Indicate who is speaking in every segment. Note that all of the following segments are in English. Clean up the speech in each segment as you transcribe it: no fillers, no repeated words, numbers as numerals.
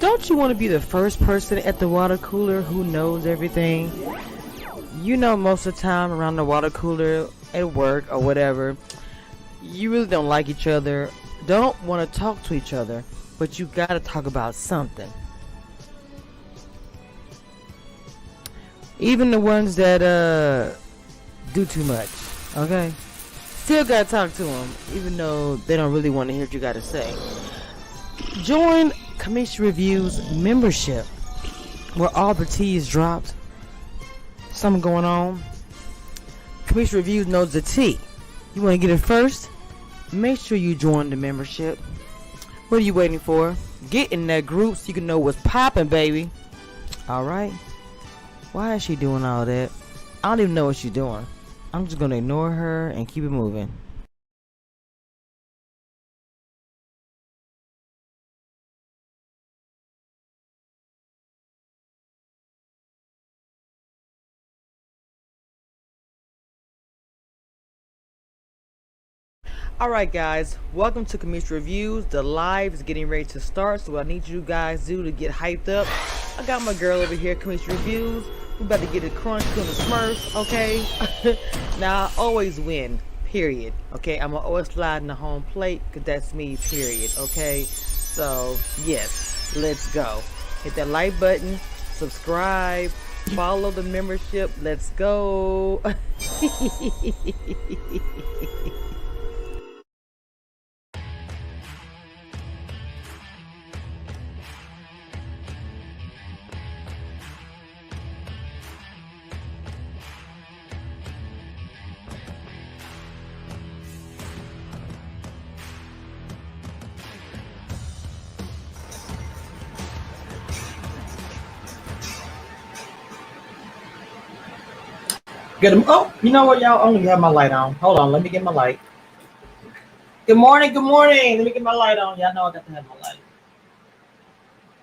Speaker 1: Don't you want to be the first person at the water cooler who knows everything? You know, most of the time around the water cooler at work or whatever, you really don't like each other, don't want to talk to each other, but you gotta talk about something. Even the ones that do too much, okay? Still gotta talk to them, even though they don't really want to hear what you gotta say. Join Commission Reviews membership, where all the tea is dropped. Something going on. Commission Reviews knows the tea. You want to get it first? Make sure you join the membership. What are you waiting for? Get in that group so you can know what's popping, baby. Alright? Why is she doing all that? I don't even know what she's doing. I'm just going to ignore her and keep it moving. Alright guys, welcome to Commission Reviews. The live is getting ready to start, so what I need you guys to do to get hyped up. I got my girl over here, Commission Reviews. We about to get a crunch on the Smurfs, okay? Now, I always win, period. Okay, I'm gonna always slide in the home plate, because that's me, period, okay? So, yes, let's go. Hit that like button, subscribe, follow the membership, let's go. Get them. Oh, you know what, y'all? Only have my light on. Hold on, let me get my light. Good morning, good morning. Let me get my light on. Y'all know I got to have my light.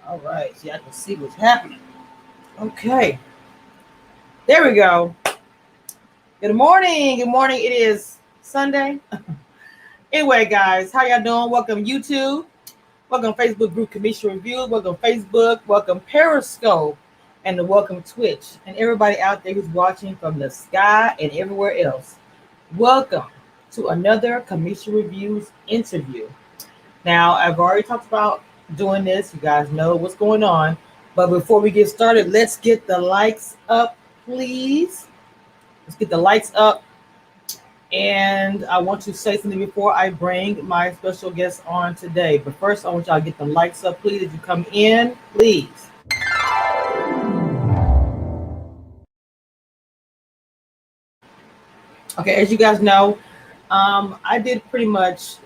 Speaker 1: All right, see, I can see what's happening. Okay, there we go. Good morning, good morning. It is Sunday. Anyway, guys, how y'all doing? Welcome YouTube. Welcome Facebook group Commission Reviews. Welcome Facebook. Welcome Periscope. And welcome Twitch and everybody out there who's watching from the sky and everywhere else. Welcome to another Commission Reviews interview. Now, I've already talked about doing this. You guys know what's going on. But before we get started, let's get the likes up, please. Let's get the likes up. And I want to say something before I bring my special guest on today. But first, I want y'all to get the likes up, please. If you come in, please. Okay, as you guys know, I did pretty much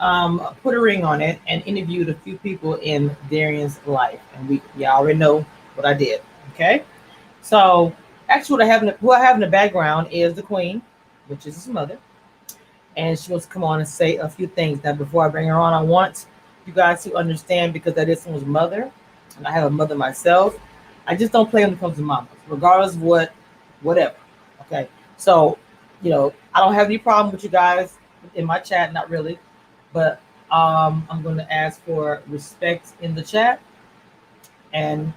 Speaker 1: put a ring on it and interviewed a few people in Darion's life, and y'all already know what I did. Okay, so actually, what I have in the background is the Queen, which is his mother, and she wants to come on and say a few things. Now, before I bring her on, I want you guys to understand, because that is someone's mother, and I have a mother myself. I just don't play when it comes to mamas, regardless of whatever. Okay, so. You know, I don't have any problem with you guys in my chat, not really, but I'm going to ask for respect in the chat, and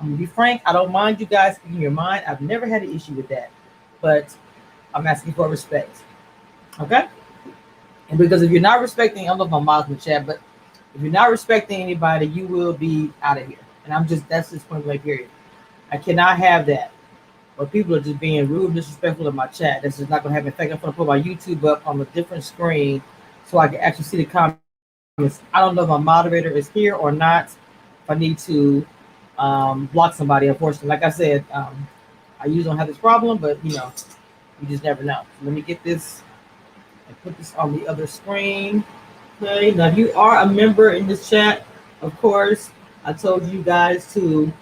Speaker 1: I'm going to be frank. I don't mind you guys speaking your mind. I've never had an issue with that, but I'm asking for respect, okay? And because if you're not respecting, I don't know if my mom's in the chat, but if you're not respecting anybody, you will be out of here. And that's just point blank period. I cannot have that. But people are just being rude and disrespectful in my chat. This is not going to have an effect. I'm going to put my YouTube up on a different screen so I can actually see the comments. I don't know if my moderator is here or not. If I need to block somebody, unfortunately. Like I said, I usually don't have this problem, but, you know, you just never know. So let me get this and put this on the other screen. Okay, now if you are a member in this chat, of course, I told you guys to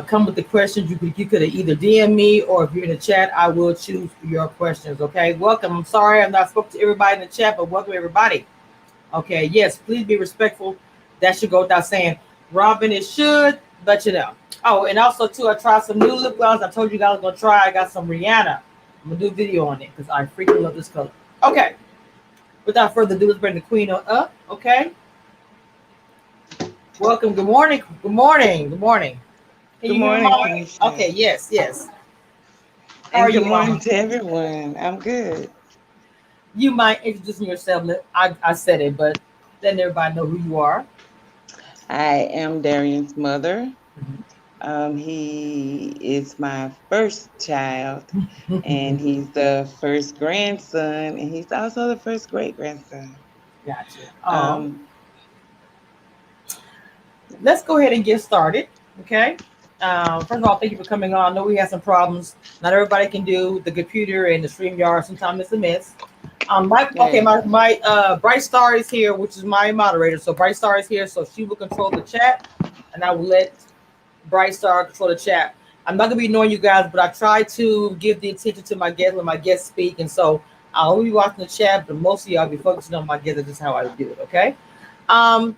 Speaker 1: come with the questions. You could either DM me, or if you're in the chat, I will choose your questions. Okay, welcome. I'm sorry I'm not spoke to everybody in the chat, but welcome everybody. Okay, yes, please be respectful. That should go without saying. Robin, it should, but you know. Oh, and also too, I tried some new lip gloss. I told you guys I was gonna try. I got some Rihanna. I'm gonna do a video on it because I freaking love this color. Okay, without further ado, let's bring the Queen on up. Okay. Welcome. Good morning. Good morning. Good morning. Can
Speaker 2: Good
Speaker 1: you hear
Speaker 2: morning,
Speaker 1: my?
Speaker 2: Keisha.
Speaker 1: Okay. Yes. Yes. How are
Speaker 2: And good
Speaker 1: you,
Speaker 2: morning
Speaker 1: Mama?
Speaker 2: to everyone. I'm good.
Speaker 1: You might introduce yourself. I said it, but letting everybody know who you are.
Speaker 2: I am Darion's mother. He is my first child, and he's the first grandson, and he's also the first great grandson.
Speaker 1: Gotcha. Oh,
Speaker 2: Um,
Speaker 1: let's go ahead and get started. Okay. First of all, thank you for coming on. I know we had some problems. Not everybody can do the computer and the stream yard. Sometimes it's a miss.
Speaker 2: yeah.
Speaker 1: My Bright Star is here, which is my moderator. So Bright Star is here, so she will control the chat, and I will let Bright Star control the chat. I'm not gonna be ignoring you guys, but I try to give the attention to my guests when my guests speak, and so I'll be watching the chat, but mostly I'll be focusing on my guests. That's just how I do it. Okay. Um,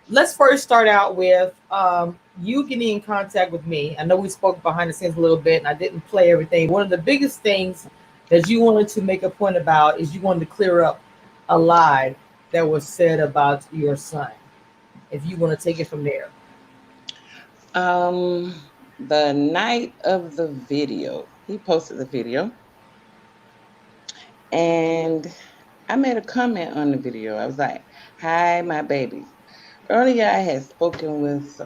Speaker 1: let's first start out with you getting in contact with me. I know we spoke behind the scenes a little bit, and I didn't play everything. One of the biggest things that you wanted to make a point about is you wanted to clear up a lie that was said about your son. If you want to take it from there.
Speaker 2: Um, the night of the video, he posted the video, and I made a comment on the video. I was like, "Hi, my babies." Earlier, I had spoken with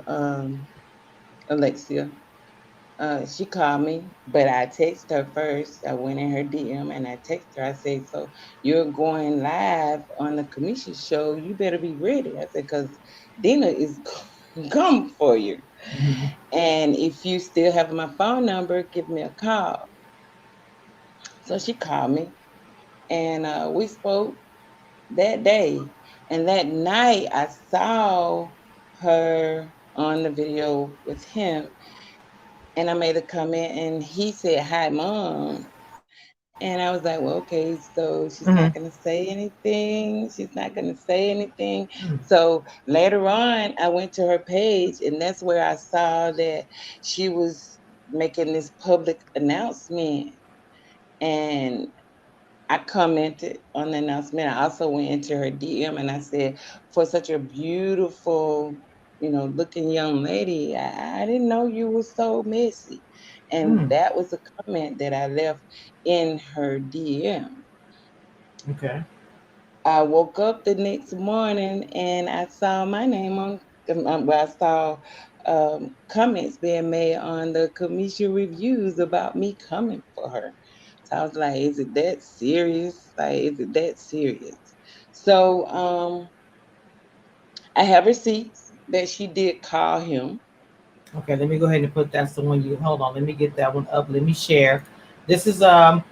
Speaker 2: Alexia. She called me, but I texted her first. I went in her DM and I texted her. I said, "So you're going live on the Kamisha show. You better be ready." I said, "Because Dina is come for you.
Speaker 1: Mhm.
Speaker 2: And if you still have my phone number, give me a call." So she called me and we spoke that day. And that night, I saw her on the video with him. And I made a comment and he said, "Hi, mom." And I was like, well, okay, so she's
Speaker 1: Mhm.
Speaker 2: not going to say anything. She's not going to say anything.
Speaker 1: Mhm.
Speaker 2: So later on, I went to her page, and that's where I saw that she was making this public announcement. And I commented on the announcement. I also went into her DM and I said, for such a beautiful, looking young lady, I didn't know you were so messy. And
Speaker 1: Mhm.
Speaker 2: that was a comment that I left in her DM.
Speaker 1: Okay.
Speaker 2: I woke up the next morning and I saw my name on, well, I saw comments being made on the Kamisha reviews about me coming for her. So I was like, is it that serious? Like, is it that serious? So I have receipts that she did call him.
Speaker 1: Okay, let me go ahead and put that's the one you hold on. Let me get that one up. Let me share. This is and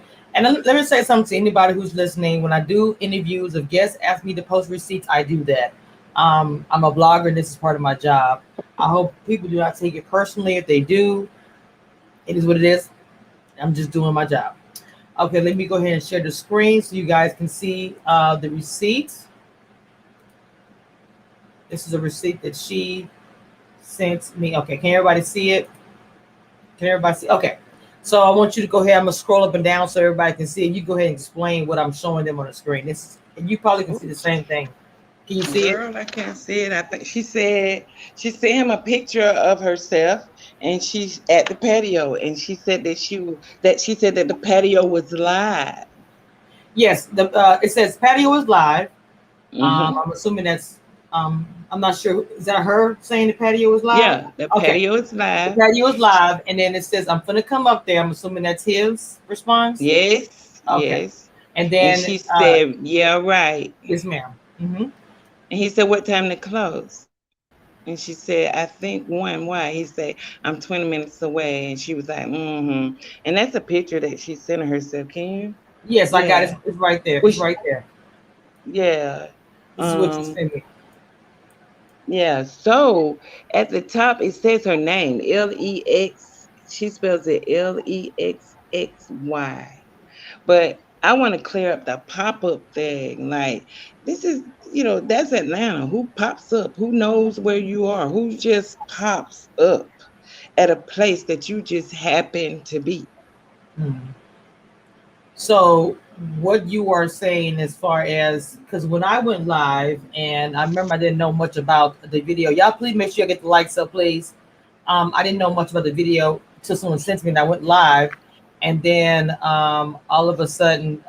Speaker 1: let me say something to anybody who's listening. When I do interviews, if guests ask me to post receipts, I do that. I'm a blogger and this is part of my job. I hope people do not take it personally. If they do, it is what it is. I'm just doing my job. Okay, let me go ahead and share the screen so you guys can see the receipts. This is a receipt that she sent me. Okay, can everybody see it? Can everybody see? Okay. So I want you to go ahead. I'm gonna scroll up and down so everybody can see it. You go ahead and explain what I'm showing them on the screen. This is, and you probably can see the same thing. Can you see it?
Speaker 2: Girl, I can't see it. I think she sent him a picture of herself, and she's at the patio, and she said that she said that the patio was live.
Speaker 1: Yes. The it says patio is live.
Speaker 2: Hmm.
Speaker 1: I'm assuming that's I'm not sure. Is that her saying the patio is live?
Speaker 2: Yeah, the
Speaker 1: Okay.
Speaker 2: patio is
Speaker 1: The
Speaker 2: live.
Speaker 1: patio is live, and then it says I'm gonna come up there. I'm assuming that's his response.
Speaker 2: Yes,
Speaker 1: Okay.
Speaker 2: yes.
Speaker 1: And
Speaker 2: And
Speaker 1: then
Speaker 2: she said, "Yeah, right."
Speaker 1: yes, ma'am. Mm-hmm.
Speaker 2: And he said, "What time to close?" And she said, "I think one." Why? He said, "I'm 20 minutes away." And she was like, "Mm-hmm." And that's a picture that she sent herself. Can you?
Speaker 1: Yes, I got it.
Speaker 2: Yeah.
Speaker 1: It's right there. It's
Speaker 2: Which,
Speaker 1: right there.
Speaker 2: yeah.
Speaker 1: This is what you
Speaker 2: Um,
Speaker 1: sent me.
Speaker 2: yeah. So at the top it says her name, Lex. She spells it Lexxy. But I want to clear up the pop-up thing. Like, this is, that's Atlanta. Who pops up? Who knows where you are? Who just pops up at a place that you just happen to be?
Speaker 1: Hmm. So what you are saying as far as, because when I went live, and I remember I didn't know much about the video. Y'all please make sure you get the likes up, please. I didn't know much about the video till someone sent to me, and I went live, and then all of a sudden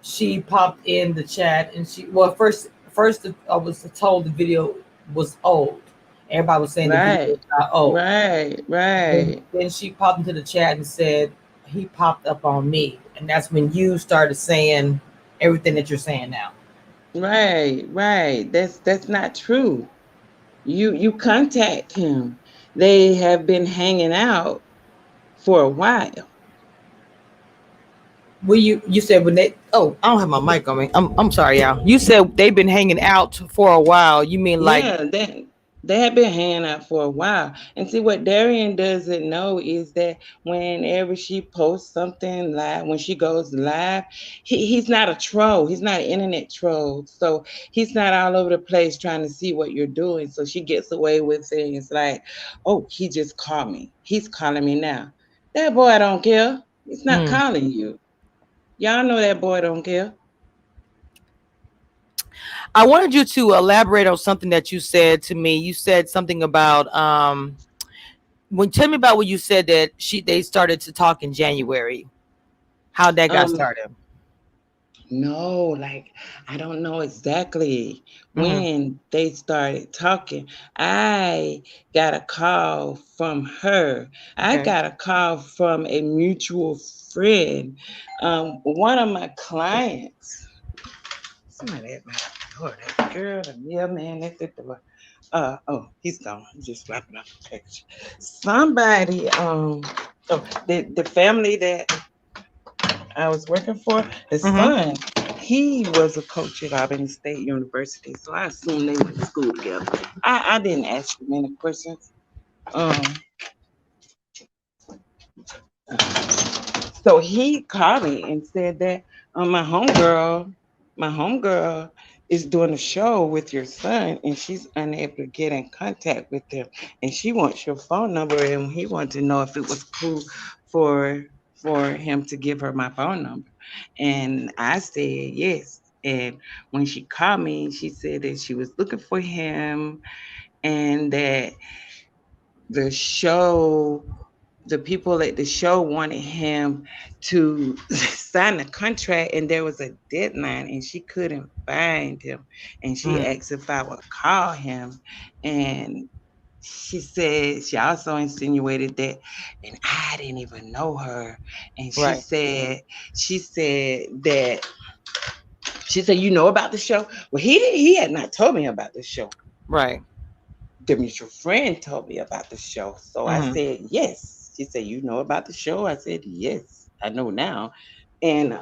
Speaker 1: she popped in the chat, and she, well, first I was told the video was old. Everybody was saying the video
Speaker 2: Right.
Speaker 1: was not old.
Speaker 2: Right.
Speaker 1: Then,
Speaker 2: Right.
Speaker 1: then she popped into the chat and said he popped up on me, and that's when you started saying everything that you're saying now.
Speaker 2: Right. Right. That's not true. You contact him. They have been hanging out for a while.
Speaker 1: Well, you said when they, oh, I don't have my mic on me. I'm sorry, y'all. You said they've been hanging out for a while. You mean like,
Speaker 2: Yeah, they have been hanging out for a while. And see what Darian doesn't know is that whenever she posts something live, when she goes live, he's not a troll. He's not an internet troll. So he's not all over the place trying to see what you're doing. So she gets away with things like, oh, he just called me. He's calling me now. That boy don't care. He's not
Speaker 1: mm.
Speaker 2: calling you. Y'all know that boy don't care.
Speaker 1: I wanted you to elaborate on something that you said to me. You said something about when, tell me about what you said, that they started to talk in January. How that got
Speaker 2: Um,
Speaker 1: started.
Speaker 2: No, like I don't know exactly
Speaker 1: Hmm.
Speaker 2: when they started talking. I got a call from her. I
Speaker 1: Okay.
Speaker 2: got a call from a mutual friend. One of my clients. Somebody at my door. That girl, the mailman at the door. Oh, he's gone. He just wrapping up the package. Somebody, oh, the family that I was working for, his
Speaker 1: Mm-hmm.
Speaker 2: son, he was a coach at Albany State University. So I assume they went to school together. I didn't ask you many questions. Um, so he called me and said that my homegirl is doing a show with your son and she's unable to get in contact with him. And she wants your phone number and he wanted to know if it was cool for for him to give her my phone number. And I said yes. And when she called me, she said that she was looking for him and that the show the people at the show wanted him to sign a contract and there was a deadline and she couldn't find him and she
Speaker 1: Mm.
Speaker 2: asked if I would call him and she said she also insinuated that and I didn't even know her and
Speaker 1: Right.
Speaker 2: she said that she said you know about the show. Well, he had not told me about the show.
Speaker 1: Right.
Speaker 2: The mutual friend told me about the show. So I
Speaker 1: Mm-hmm.
Speaker 2: said, yes. She said, you know about the show? I said, yes, I know now. And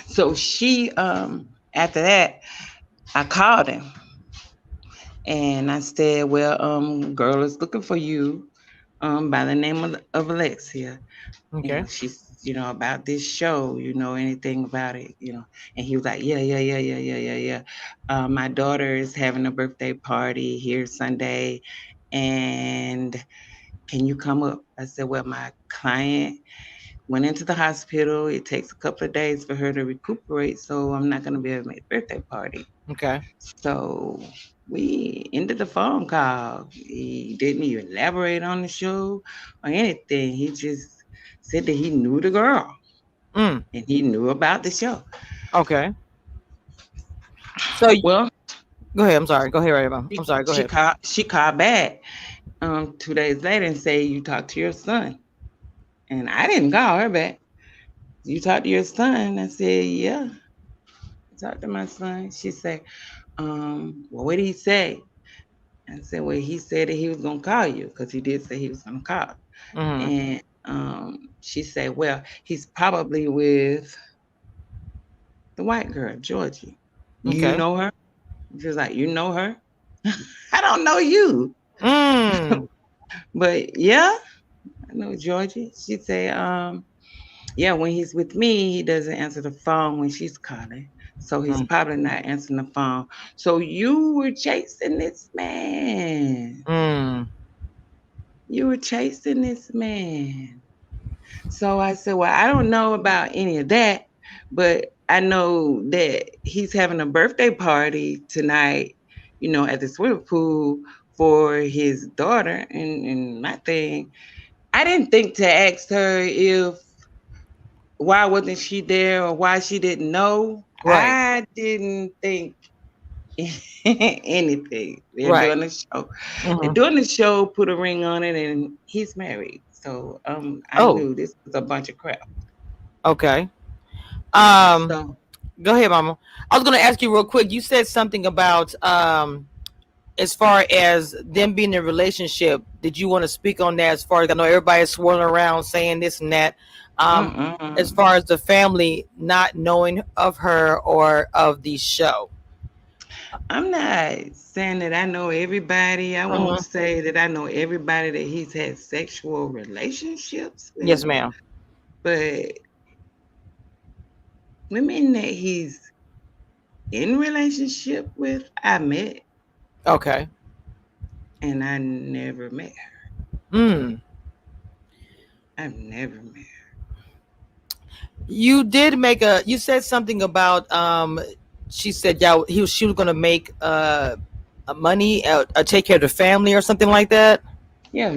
Speaker 2: so she after that, I called him and I said, well, girl is looking for you by the name of Alexia.
Speaker 1: Okay.
Speaker 2: She's, about this show, anything about it, And he was like, yeah, yeah, yeah, yeah, yeah, yeah, yeah. My daughter is having a birthday party here Sunday, and can you come up? I said, well, my client went into the hospital. It takes a couple of days for her to recuperate, so I'm not going to be able to make the birthday party.
Speaker 1: Okay.
Speaker 2: So we ended the phone call. He didn't even elaborate on the show or anything. He just said that he knew the girl
Speaker 1: Mm.
Speaker 2: and he knew about the show.
Speaker 1: Okay. So
Speaker 2: Well,
Speaker 1: go ahead. I'm sorry. Go ahead, Raven. I'm sorry. Go ahead.
Speaker 2: she called back 2 days later and say you talked to your son. And I didn't call her back. You talked to your son? I said, yeah, I talked to my son. She said, well, what did he say? I said, well, he said that he was gonna call you because he did say he was gonna call.
Speaker 1: Mm-hmm.
Speaker 2: And she said, well, he's probably with the white girl, Georgie. You
Speaker 1: Okay.
Speaker 2: know her? She was like, you know her? I don't know you.
Speaker 1: Mm.
Speaker 2: But yeah, I know Georgie. She said, yeah, when he's with me, he doesn't answer the phone when she's calling. So he's
Speaker 1: Mm.
Speaker 2: probably not answering the phone. So you were chasing this man.
Speaker 1: Mm.
Speaker 2: You were chasing this man. So I said, well, I don't know about any of that, but I know that he's having a birthday party tonight, at the swimming pool for his daughter. And my thing, I didn't think to ask her if why wasn't she there or why she didn't know.
Speaker 1: Right.
Speaker 2: I didn't think anything. They're
Speaker 1: Right.
Speaker 2: doing the show. They're
Speaker 1: Hmm.
Speaker 2: doing the show, put a ring on it, and he's married. So I
Speaker 1: Oh,
Speaker 2: knew this was a bunch of crap.
Speaker 1: okay. Um,
Speaker 2: So
Speaker 1: Go ahead, Mama. I was going to ask you real quick. You said something about as far as them being in a relationship. Did you want to speak on that? As far as I know, everybody's swirling around saying this and that. Um, as
Speaker 2: mm-mm.
Speaker 1: far as the family not knowing of her or of the show.
Speaker 2: I'm not saying that I know everybody. I won't
Speaker 1: Hmm.
Speaker 2: say that I know everybody that he's had sexual relationships with,
Speaker 1: Yes, ma'am.
Speaker 2: but women that he's in relationship with, I met,
Speaker 1: Okay.
Speaker 2: and I never met her.
Speaker 1: Mm.
Speaker 2: I've never met her.
Speaker 1: You did make a. You said something about. She said, yeah, she was gonna make money, take care of the family or something like that.
Speaker 2: Yeah,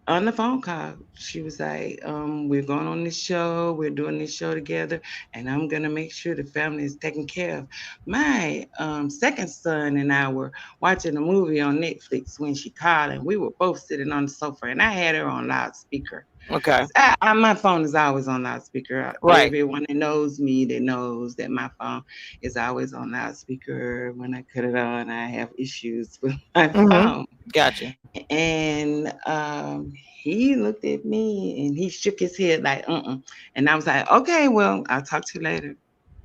Speaker 2: on the phone call, she was like, we're going on this show, we're doing this show together, and I'm gonna make sure the family is taken care of. My second son and I were watching a movie on Netflix when she called, and we were both sitting on the sofa, and I had her on loudspeaker.
Speaker 1: Okay.
Speaker 2: My phone is always on loudspeaker.
Speaker 1: Right.
Speaker 2: Everyone that knows me that knows that my phone is always on loudspeaker. When I cut it on, I have issues with my
Speaker 1: Mm-hmm.
Speaker 2: phone.
Speaker 1: Gotcha.
Speaker 2: And he looked at me and he shook his head like, And I was like, okay, well, I'll talk to you later.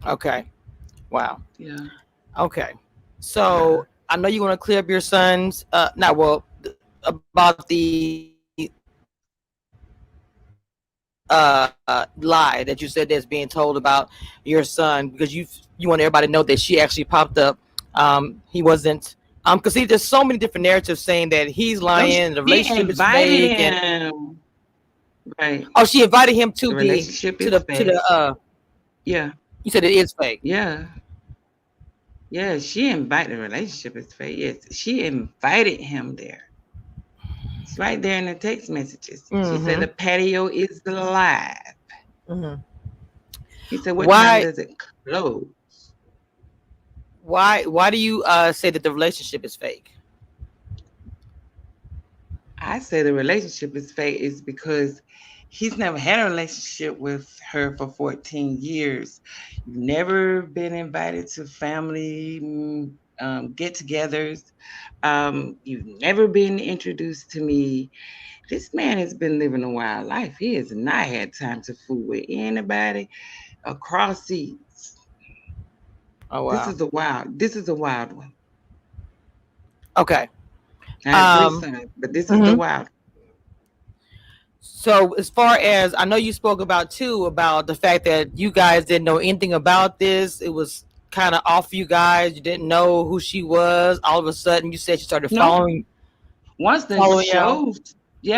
Speaker 1: Okay. Wow.
Speaker 2: Yeah.
Speaker 1: Okay.
Speaker 2: Yeah.
Speaker 1: So I know you want to clear up your son's not well about the lie that you said that's being told about your son because you want everybody to know that she actually popped up. He wasn't. Because see, there's so many different narratives saying that he's
Speaker 2: No,
Speaker 1: lying, the
Speaker 2: she
Speaker 1: relationship is
Speaker 2: invited
Speaker 1: fake, and
Speaker 2: him. Right.
Speaker 1: oh, she invited him
Speaker 2: The
Speaker 1: to the
Speaker 2: relationship
Speaker 1: to
Speaker 2: is
Speaker 1: the to
Speaker 2: fake.
Speaker 1: the.
Speaker 2: Yeah.
Speaker 1: You said it is fake.
Speaker 2: Yeah. Yeah. She invited the relationship is fake. Yes. She invited him there. It's right there in the text messages. She said
Speaker 1: Mm-hmm.
Speaker 2: the patio is live.
Speaker 1: Mm-hmm.
Speaker 2: He said, what time
Speaker 1: Why?
Speaker 2: does it close?
Speaker 1: Why do you say that the relationship is fake?
Speaker 2: I say the relationship is fake is because he's never had a relationship with her for 14 years. You've never been invited to family get togethers. You've never been introduced to me. This man has been living a wild life. He has not had time to fool with anybody across seas.
Speaker 1: Oh
Speaker 2: This
Speaker 1: wow.
Speaker 2: is a wild one.
Speaker 1: Okay.
Speaker 2: I have three
Speaker 1: Um.
Speaker 2: sons, but this is the
Speaker 1: Mhm.
Speaker 2: wild.
Speaker 1: So as far as I know, you spoke about too about the fact that you guys didn't know anything about this. It was kind of off you guys. You didn't know who she was. All of a sudden, you said she started
Speaker 2: No, once the
Speaker 1: following y'all.
Speaker 2: show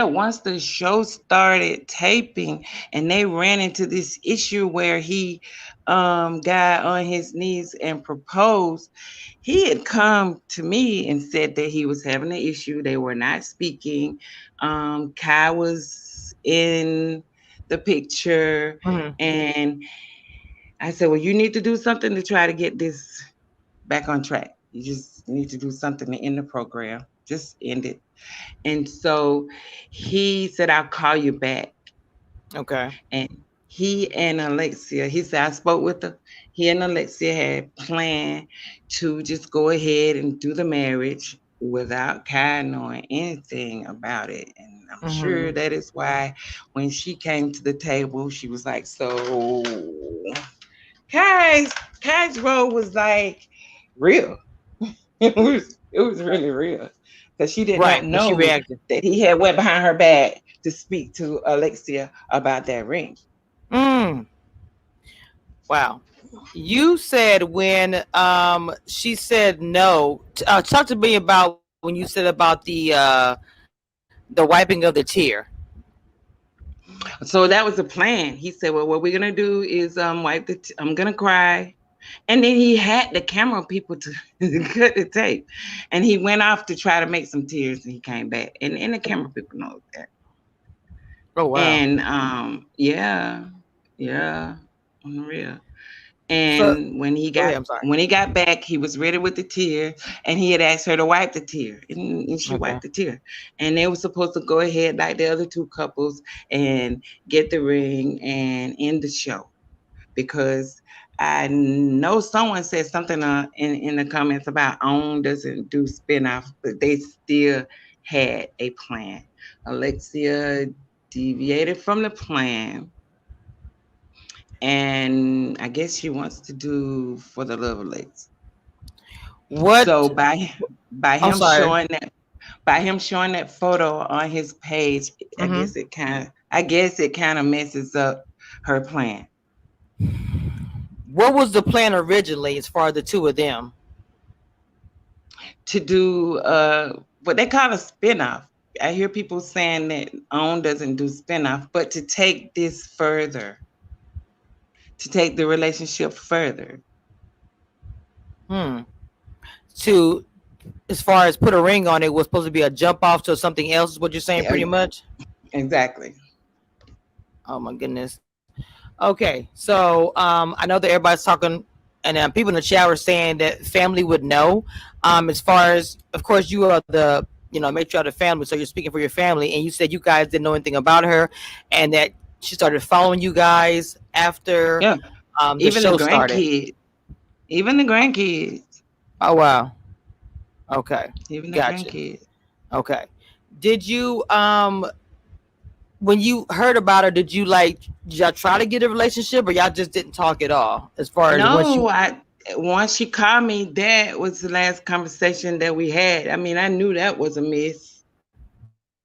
Speaker 2: once the show started taping and they ran into this issue where he got on his knees and proposed, he had come to me and said that he was having an issue. They were not speaking. Kai was in the picture,
Speaker 1: Hmm.
Speaker 2: and I said, well, you need to do something to try to get this back on track. You just need to do something to end the program. Just end it. And so he said, I'll call you back.
Speaker 1: Okay.
Speaker 2: And he and Alexia, he said, I spoke with her. He and Alexia had planned to just go ahead and do the marriage without Kai knowing anything about it. And I'm sure
Speaker 1: Hmm.
Speaker 2: that is why when she came to the table, she was like, so Kai's Kai's role was like real. It was really real because she did not
Speaker 1: Right. And she
Speaker 2: know
Speaker 1: reacted.
Speaker 2: that he had went behind her back to speak to Alexia about that ring.
Speaker 1: Mm. Wow. You said when she said no. Talk to me about when you said about the wiping of the tear.
Speaker 2: So that was the plan. He said, "Well, what we're gonna do is wipe the. I'm gonna cry." And then he had the camera people to cut the tape, and he went off to try to make some tears, and he came back, and the camera people know that.
Speaker 1: Oh wow.
Speaker 2: And yeah, yeah, on the real.
Speaker 1: So
Speaker 2: And
Speaker 1: go ahead. I'm sorry.
Speaker 2: when he got back, he was ready with the tear, and he had asked her to wipe the tear, and she
Speaker 1: Okay.
Speaker 2: wiped the tear. And they were supposed to go ahead like the other two couples and get the ring and end the show, because I know someone said something in the comments about OWN doesn't do spinoff, but they still had a plan. Alexia deviated from the plan, and I guess she wants to do For the Love of Legs. So
Speaker 1: What?
Speaker 2: by
Speaker 1: I'm
Speaker 2: him
Speaker 1: sorry.
Speaker 2: showing that photo on his page,
Speaker 1: Mm-hmm.
Speaker 2: I guess it kind of messes up her plan
Speaker 1: What was the plan originally, as far as the two of them?
Speaker 2: to do what they call a spinoff. I hear people saying that OWN doesn't do spinoff, but to take this further, to take the relationship further.
Speaker 1: Hmm. To, as far as put a ring on it, was supposed to be a jump off to something else. Is what you're saying,
Speaker 2: Yeah,
Speaker 1: pretty much?
Speaker 2: exactly.
Speaker 1: Oh my goodness. Okay, so I know that everybody's talking, and people in the chat are saying that family would know. As far as, of course, you are the, matriarch of the family, so you're speaking for your family, and you said you guys didn't know anything about her, and that she started following you guys after
Speaker 2: Yeah,
Speaker 1: the
Speaker 2: even the
Speaker 1: show started.
Speaker 2: grandkids, even the grandkids,
Speaker 1: Oh wow. Okay,
Speaker 2: even the
Speaker 1: gotcha.
Speaker 2: grandkids.
Speaker 1: Okay, did you when you heard about her, did y'all try to get a relationship, or y'all just didn't talk at all? As far as once
Speaker 2: No,
Speaker 1: you.
Speaker 2: I once she called me, that was the last conversation that we had. I mean, I knew that was a miss.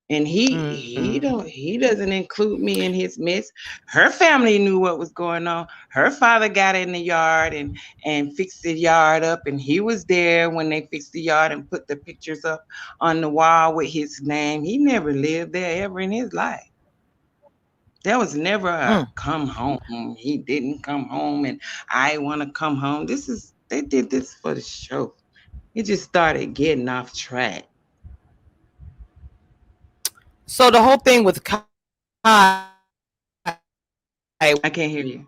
Speaker 2: And
Speaker 1: Mm.
Speaker 2: he doesn't include me in his mess. Her family knew what was going on. Her father got in the yard and fixed the yard up, and he was there when they fixed the yard and put the pictures up on the wall with his name. He never lived there ever in his life. There was never a
Speaker 1: Mm.
Speaker 2: come home. He didn't come home, and I want to come home. They did this for the show. It just started getting off track.
Speaker 1: So the whole thing with Kai,
Speaker 2: I
Speaker 1: was
Speaker 2: can't hear you.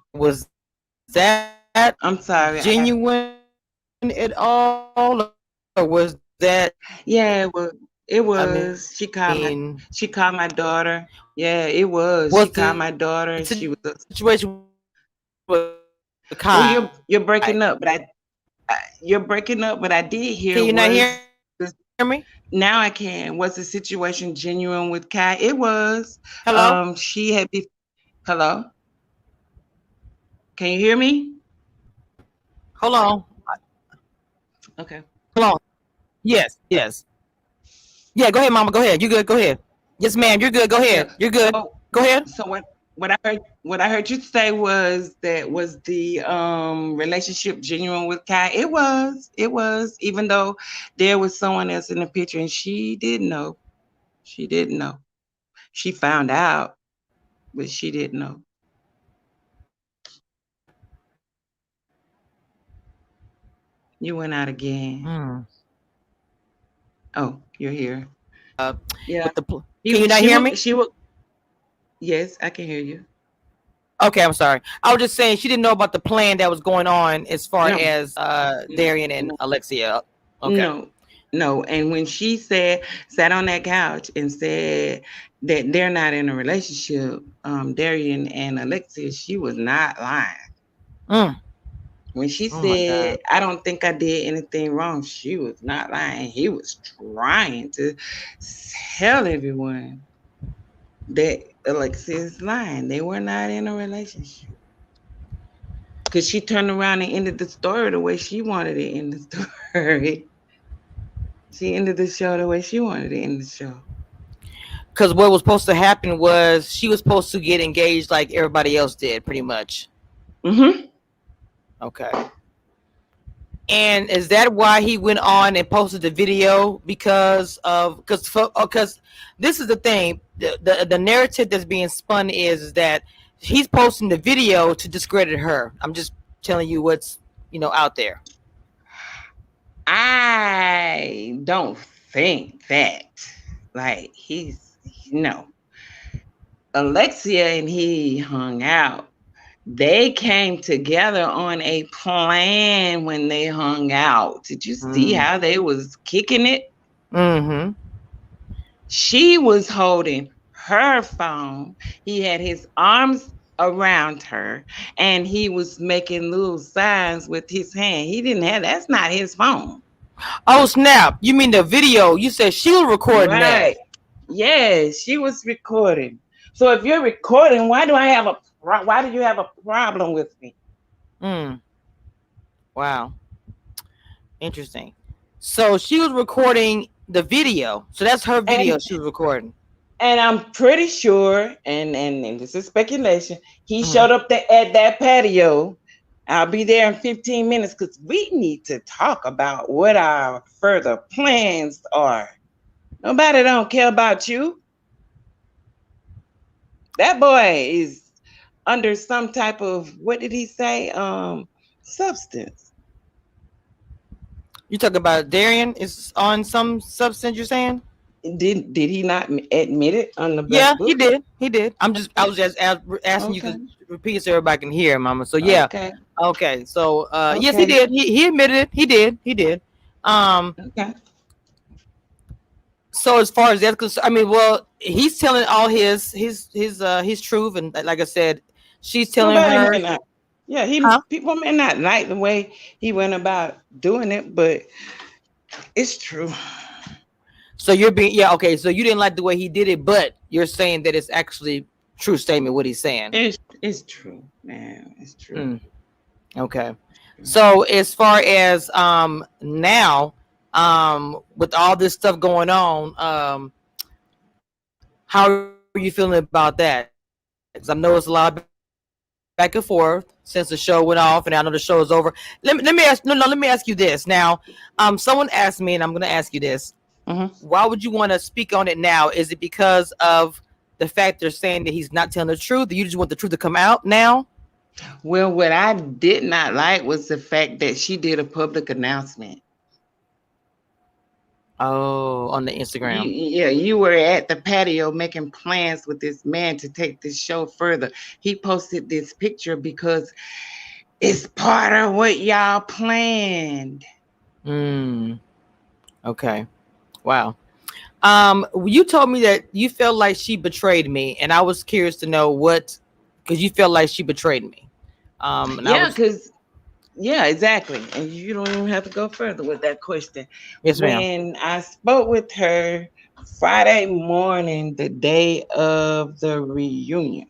Speaker 1: that
Speaker 2: I'm sorry.
Speaker 1: genuine at all, or was that?
Speaker 2: Yeah, well, it
Speaker 1: I
Speaker 2: was.
Speaker 1: mean,
Speaker 2: She called my daughter. Yeah, it
Speaker 1: was
Speaker 2: was. She called
Speaker 1: the
Speaker 2: my daughter, and she was
Speaker 1: situation with
Speaker 2: well,
Speaker 1: Kai?
Speaker 2: you're breaking up, but you're breaking up, but I did hear
Speaker 1: Can you not
Speaker 2: was
Speaker 1: hear me?
Speaker 2: the, now I can. Was the situation genuine with Kai? It was.
Speaker 1: Hello,
Speaker 2: She had be hello. Can you hear me?
Speaker 1: hold on,
Speaker 2: Okay.
Speaker 1: hold on. Yes, yes, yeah. Go ahead, Mama. Go ahead. You good? Go ahead. Yes, ma'am. You're good. Go
Speaker 2: Yeah.
Speaker 1: ahead. You're good.
Speaker 2: So
Speaker 1: Go ahead.
Speaker 2: so what I heard you say was that was the relationship genuine with Kai. It was, even though there was someone else in the picture and she didn't know. She didn't know. She found out, but she didn't know. You went out again.
Speaker 1: Mm.
Speaker 2: Oh, you're here. Yeah.
Speaker 1: With the can you not hear me?
Speaker 2: She will. Yes, I can hear you.
Speaker 1: Okay, I'm sorry. I was just saying she didn't know about the plan that was going on as far
Speaker 2: No,
Speaker 1: as
Speaker 2: no,
Speaker 1: Darian and
Speaker 2: no.
Speaker 1: Alexia. Okay.
Speaker 2: No, no. And when she sat on that couch and said that they're not in a relationship, Darian and Alexia, she was not lying.
Speaker 1: Mm.
Speaker 2: When she
Speaker 1: Oh my
Speaker 2: said,
Speaker 1: God.
Speaker 2: I don't think I did anything wrong, she was not lying. He was trying to tell everyone that Alexia is lying. They were not in a relationship. Because she turned around and ended the story the way she wanted to end the story. She ended the show the way she wanted to end the show.
Speaker 1: Because what was supposed to happen was she was supposed to get engaged like everybody else did, pretty much.
Speaker 2: Mm-hmm.
Speaker 1: Okay. And is that why he went on and posted the video? Because this is the thing, the narrative that's being spun is that he's posting the video to discredit her. I'm just telling you what's out there.
Speaker 2: I don't think that. Like no. Alexia and he hung out. They came together on a plan when they hung out. Did you see how they was kicking it?
Speaker 1: Mm-hmm.
Speaker 2: She was holding her phone. He had his arms around her and he was making little signs with his hand. He didn't have that's not his phone.
Speaker 1: Oh snap! You mean the video? You said she was recording that.
Speaker 2: Right. Yes, she was recording. So if you're recording, why do you have a problem with me?
Speaker 1: Mm. Wow. Interesting. So she was recording the video. So that's her video
Speaker 2: And
Speaker 1: she was recording.
Speaker 2: and I'm pretty sure, and this is speculation, he
Speaker 1: Mhm.
Speaker 2: showed up at that patio. I'll be there in 15 minutes because we need to talk about what our further plans are. Nobody don't care about you. That boy is under some type of, what did he say? Substance.
Speaker 1: You talking about Darian is on some substance? You're saying?
Speaker 2: Did he not admit it on the
Speaker 1: Yeah,
Speaker 2: black
Speaker 1: he
Speaker 2: book?
Speaker 1: did. He did. I
Speaker 2: Okay.
Speaker 1: was just asking you to
Speaker 2: Okay.
Speaker 1: repeat it so everybody can hear, Mama. So yeah.
Speaker 2: Okay.
Speaker 1: Okay. So yes, he
Speaker 2: Okay.
Speaker 1: did. He admitted it. He did. He did. Um.
Speaker 2: Okay.
Speaker 1: So as far as that's concerned, I mean, well, he's telling all his truth, and like I said, she's telling
Speaker 2: Nobody may
Speaker 1: her,
Speaker 2: not. Yeah,
Speaker 1: huh?
Speaker 2: people may not like the way he went about doing it, but it's true.
Speaker 1: So you're being, yeah, okay. So you didn't like the way he did it, but you're saying that it's actually true statement what he's saying.
Speaker 2: It's true, man. It's true.
Speaker 1: Mm, okay. So as far as now, with all this stuff going on, how are you feeling about that? Because I know it's a lot of back and forth since the show went off, and I know the show is over. Let me ask, no, let me ask you this. Now, someone asked me, and I'm going to ask you this: why would you want to
Speaker 2: Hmm.
Speaker 1: speak on it now? Is it because of the fact they're saying that he's not telling the truth? That you just want the truth to come out now?
Speaker 2: Well, what I did not like was the fact that she did a public announcement.
Speaker 1: Oh, on the Instagram.
Speaker 2: Yeah, you were at the patio making plans with this man to take this show further. He posted this picture because it's part of what y'all planned.
Speaker 1: Mm, okay. Wow. You told me that you felt like she betrayed me, and I was curious to know what, because you felt like she betrayed me. And I
Speaker 2: Yeah,
Speaker 1: was,
Speaker 2: because yeah, exactly. And you don't even have to go further with that question.
Speaker 1: yes, ma'am.
Speaker 2: When I spoke with her Friday morning, the day of the reunion,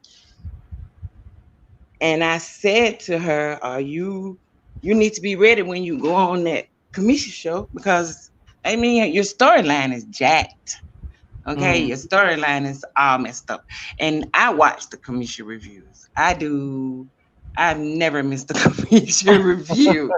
Speaker 2: and I said to her, "Are you need to be ready when you go on that commission show because I mean your storyline is jacked. Okay,
Speaker 1: Mm.
Speaker 2: your storyline is all messed up." And I watch the commission reviews. I do. I've never missed a commission review.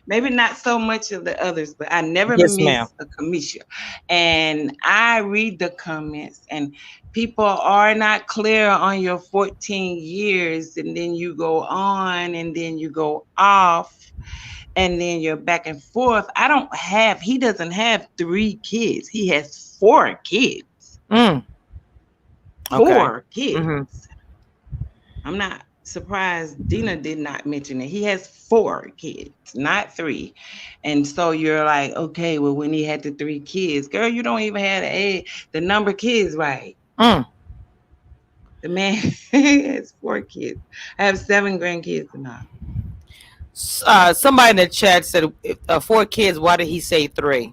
Speaker 2: Maybe not so much of the others, but I never
Speaker 1: Yes, ma'am.
Speaker 2: miss a commission. And I read the comments, and people are not clear on your 14 years, and then you go on, and then you go off, and then you're back and forth. He doesn't have 3 kids. He has 4 kids.
Speaker 1: Mm. Okay.
Speaker 2: 4 kids.
Speaker 1: Mm-hmm.
Speaker 2: I'm not surprised Dina did not mention it. He has 4 kids, not 3. And so you're like, okay, well, when he had the 3 kids, girl, you don't even have the number of kids right.
Speaker 1: Mm.
Speaker 2: The man has 4 kids. I have 7 grandkids now.
Speaker 1: Somebody in the chat said 4 kids. Why did he say 3?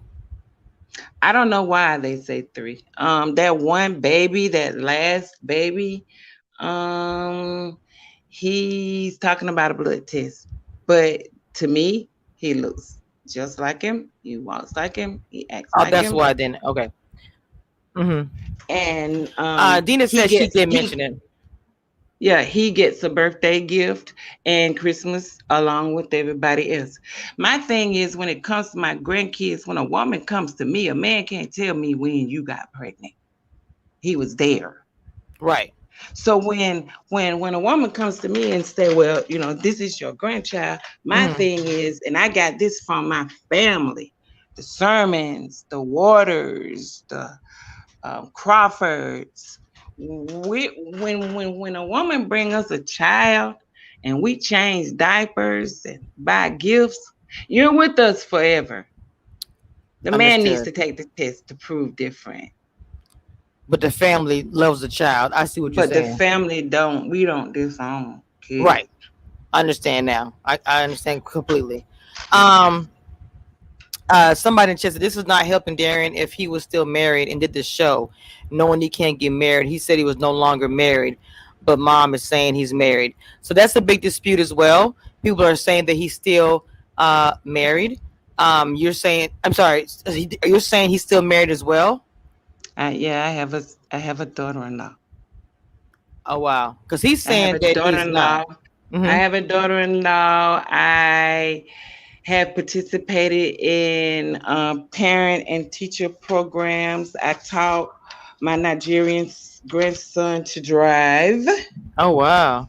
Speaker 2: I don't know why they say 3. That one baby, that last baby, um, he's talking about a blood test. But to me, he looks just like him. He walks like him. He acts
Speaker 1: Oh,
Speaker 2: like
Speaker 1: that's
Speaker 2: him.
Speaker 1: why then. Okay. Mm-hmm.
Speaker 2: And
Speaker 1: Dina
Speaker 2: he
Speaker 1: said she
Speaker 2: gets
Speaker 1: did
Speaker 2: he
Speaker 1: mention it.
Speaker 2: Yeah, he gets a birthday gift and Christmas along with everybody else. My thing is, when it comes to my grandkids, when a woman comes to me, a man can't tell me when you got pregnant. He was there.
Speaker 1: Right.
Speaker 2: So when a woman comes to me and say, "Well, this is your grandchild," my
Speaker 1: Hmm.
Speaker 2: thing is, and I got this from my family, the sermons, the waters, the Crawfords. When a woman bring us a child and we change diapers and buy gifts, you're with us forever. The man needs
Speaker 1: Understood.
Speaker 2: to take the test to prove different.
Speaker 1: But the family loves the child. I see what you're
Speaker 2: But the
Speaker 1: saying.
Speaker 2: family don't. We don't disown kids.
Speaker 1: Right. I understand now. I understand completely. Um, somebody in Chester, this is not helping Darian if he was still married and did the show, knowing he can't get married. He said he was no longer married, but mom is saying he's married. So that's a big dispute as well. People are saying that he's still married. You're saying, I'm sorry, you're saying he's still married as well?
Speaker 2: Yeah, I have a daughter-in-law.
Speaker 1: Oh, wow. Because he's
Speaker 2: I have
Speaker 1: saying
Speaker 2: a
Speaker 1: that he's not.
Speaker 2: daughter-in-law. I
Speaker 1: Hmm.
Speaker 2: have a daughter-in-law. I have participated in parent and teacher programs. I taught my Nigerian grandson to drive.
Speaker 1: Oh, wow.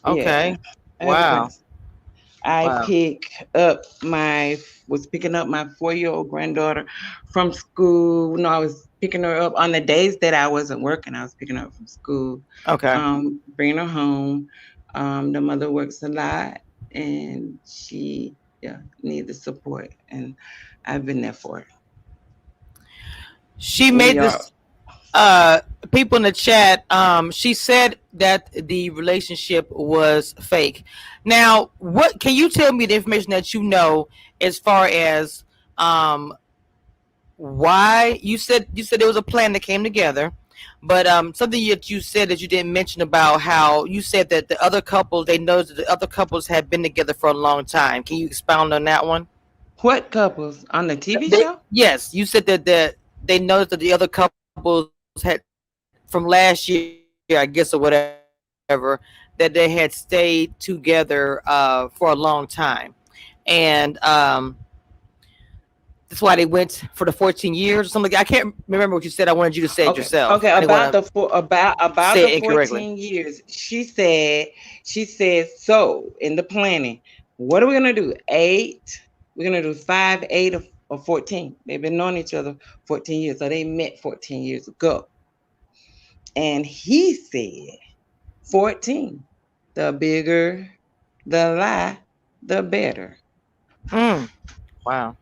Speaker 2: Yeah,
Speaker 1: Okay.
Speaker 2: I have a
Speaker 1: Wow.
Speaker 2: grandson. I
Speaker 1: Wow.
Speaker 2: pick up my was picking up my 4-year-old granddaughter from school. No, I was picking her up on the days that I wasn't working. I was picking her up from school,
Speaker 1: Okay.
Speaker 2: bringing her home. The mother works a lot, and she needs the support, and I've been there for her.
Speaker 1: She
Speaker 2: We
Speaker 1: made
Speaker 2: are
Speaker 1: this people in the chat, she said that the relationship was fake. Now, what can you tell me the information that you know as far as um why you said there was a plan that came together, but something that you said that you didn't mention about how you said that the other couples, they know that the other couples had been together for a long time. Can you expound on that one?
Speaker 2: what couples on the TV
Speaker 1: They,
Speaker 2: show?
Speaker 1: yes, you said that they noticed that the other couples had from last year, I guess, or whatever, that they had stayed together for a long time, and that's why they went for the 14 years or something. I can't remember what you said. I wanted you to say it
Speaker 2: Okay,
Speaker 1: yourself. I
Speaker 2: okay.
Speaker 1: didn't want to
Speaker 2: About
Speaker 1: say
Speaker 2: the
Speaker 1: it incorrectly.
Speaker 2: 14 years, she said so in the planning. What are we gonna do? 8? We're gonna do 5, 8, or 14. They've been knowing each other 14 years, so they met 14 years ago. And he said 14. The bigger the lie, the better.
Speaker 1: Mm, wow.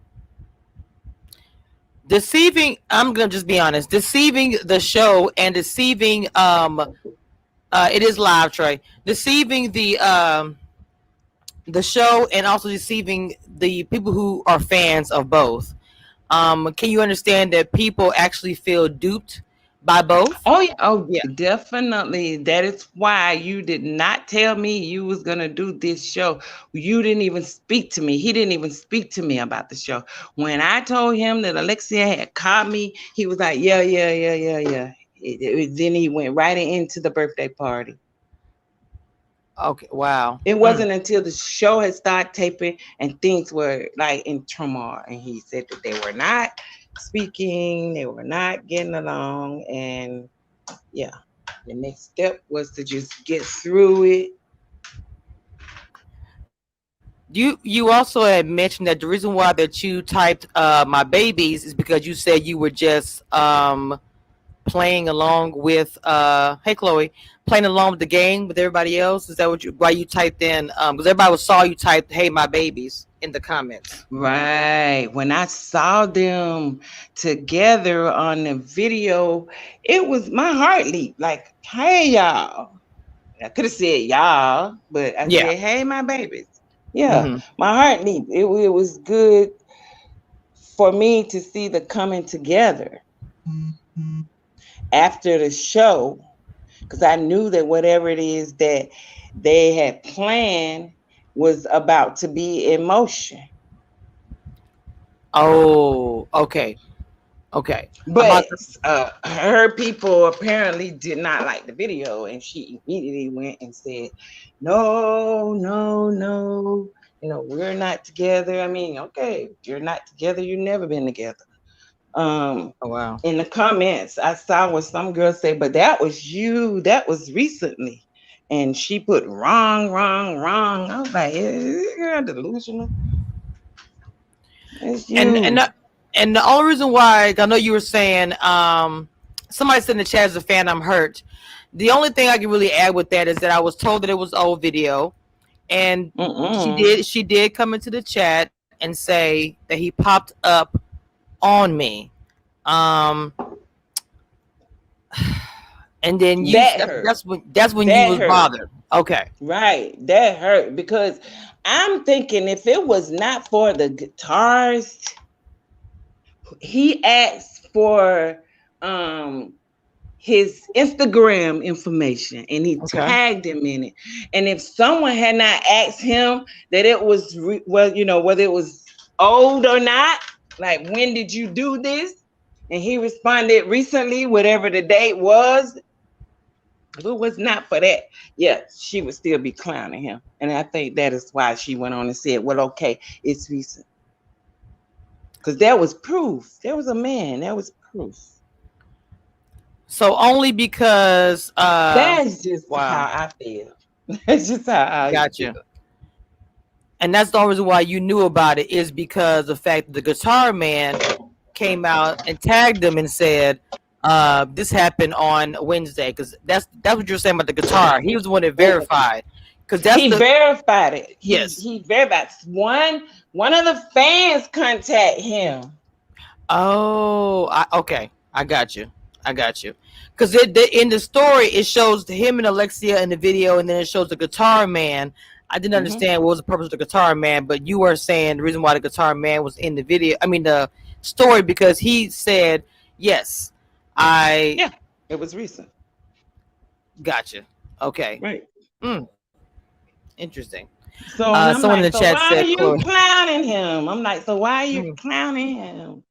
Speaker 1: Deceiving. I'm gonna just be honest. Deceiving the show and deceiving. It is live, Trey. Deceiving the show and also deceiving the people who are fans of both. Can you understand that people actually feel duped by both?
Speaker 2: Oh, yeah. Oh,
Speaker 1: Yeah.
Speaker 2: definitely. That is why you did not tell me you was gonna do this show. You didn't even speak to me. He didn't even speak to me about the show. When I told him that Alexia had called me, he was like, "Yeah, yeah, yeah, yeah, yeah." Then he went right into the birthday party.
Speaker 1: Okay. Wow.
Speaker 2: It
Speaker 1: Mm.
Speaker 2: wasn't until the show had started taping and things were like in turmoil, and he said that they were not speaking, they were not getting along, and yeah, the next step was to just get through it.
Speaker 1: You also had mentioned that the reason why that you typed my babies is because you said you were just playing along with hey Chloe, playing along with the game with everybody else. Is that what you why you typed in because everybody saw you typed hey my babies in the comments.
Speaker 2: Right. When I saw them together on the video, it was my heart leaped like, "Hey, y'all." I could have said y'all, but I
Speaker 1: Yeah.
Speaker 2: said, "Hey, my babies." Yeah,
Speaker 1: Hmm.
Speaker 2: my heart leaped. It was good for me to see the coming together after the show because I knew that whatever it is that they had planned was about to be in motion.
Speaker 1: Oh, okay. Okay.
Speaker 2: But
Speaker 1: About the,
Speaker 2: her people apparently did not like the video, and she immediately went and said, "No, no, no. We're not together. I mean, okay, you're not together. You've never been together." Um,
Speaker 1: oh wow.
Speaker 2: in the comments, I saw what some girls say, but that was you. That was recently. And she put wrong, wrong, wrong. I was like, you're delusional. It's
Speaker 1: And
Speaker 2: you.
Speaker 1: and the only reason why I know you were saying somebody said in the chat as a fan I'm hurt. The only thing I can really add with that is that I was told that it was old video, and
Speaker 2: Mm-mm.
Speaker 1: she did come into the chat and say that he popped up on me. Um, and then
Speaker 2: That hurt.
Speaker 1: that's when you
Speaker 2: That
Speaker 1: was
Speaker 2: hurt.
Speaker 1: bothered. Okay.
Speaker 2: Right. That hurt because I'm thinking if it was not for the guitars, he asked for um his Instagram information and he
Speaker 1: Okay.
Speaker 2: tagged him in it. And if someone had not asked him that it was whether it was old or not, like when did you do this? And he responded recently, whatever the date was. If it was not for that, yeah, she would still be clowning him. And I think that is why she went on and said, well, okay, it's recent. Because there was proof. There was a man. There was proof.
Speaker 1: So only because
Speaker 2: That's just how
Speaker 1: wow,
Speaker 2: I feel. That's just how I
Speaker 1: got
Speaker 2: feel.
Speaker 1: you. And that's the only reason why you knew about it is because the fact that the guitar man came out and tagged them and said, this happened on Wednesday, because that's what you're saying about the guitar. He was the one that verified, because that's
Speaker 2: He
Speaker 1: the
Speaker 2: verified it. He
Speaker 1: yes.
Speaker 2: he verified. One of the fans contact him.
Speaker 1: Oh, okay, I got you. I got you. Because in the story, it shows him and Alexia in the video, and then it shows the guitar man. I didn't
Speaker 2: Mm-hmm.
Speaker 1: understand what was the purpose of the guitar man, but you were saying the reason why the guitar man was in the video. I mean, the story, because he said, "Yes, I
Speaker 2: Yeah, it was recent.
Speaker 1: got you." Okay,
Speaker 2: Right.
Speaker 1: interesting.
Speaker 2: So and I'm
Speaker 1: Someone in the
Speaker 2: like, so
Speaker 1: chat
Speaker 2: why are
Speaker 1: said,
Speaker 2: you
Speaker 1: "Chloe."
Speaker 2: clowning him? I'm like, so why are you
Speaker 1: Hmm.
Speaker 2: clowning him?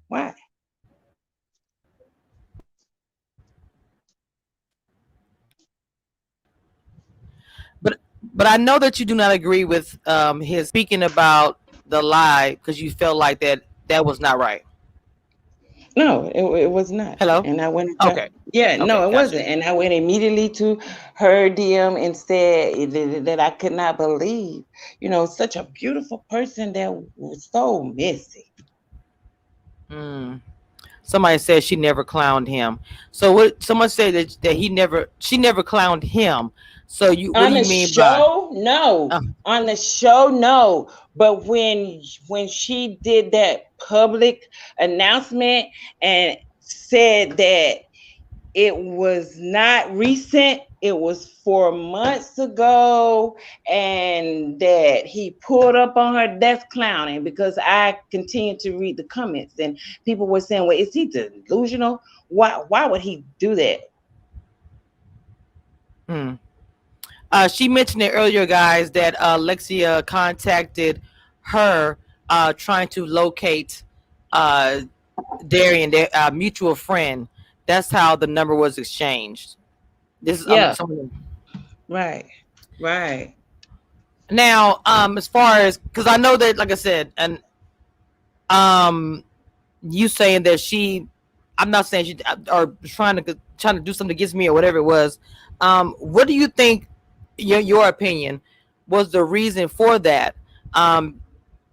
Speaker 2: Why?
Speaker 1: But I know that you do not agree with his speaking about the lie because you felt like that was not right.
Speaker 2: No, it was not.
Speaker 1: Hello.
Speaker 2: And I went and
Speaker 1: Okay.
Speaker 2: yeah,
Speaker 1: Okay.
Speaker 2: no, it
Speaker 1: Gotcha.
Speaker 2: wasn't. And I went immediately to her DM and said that I could not believe, such a beautiful person that was so messy.
Speaker 1: Mm. Somebody said she never clowned him. So what? Someone said that she never clowned him. So what
Speaker 2: On
Speaker 1: do
Speaker 2: the
Speaker 1: you mean by?
Speaker 2: show, no.
Speaker 1: Uh,
Speaker 2: On the show, no. But when she did that public announcement and said that it was not recent, it was 4 months ago, and that he pulled up on her, that's clowning because I continued to read the comments and people were saying, well, is he delusional? Why would he do that?
Speaker 1: hmm. She mentioned it earlier, guys, that Lexia contacted her trying to locate uh, Darian, their mutual friend. That's how the number was exchanged. This is
Speaker 2: Yeah,
Speaker 1: someone.
Speaker 2: right, right.
Speaker 1: Now, as far as, because I know that, like I said, and um, you saying that I'm not saying she or trying to do something against me or whatever it was. What do you think? Your opinion was the reason for that? Um,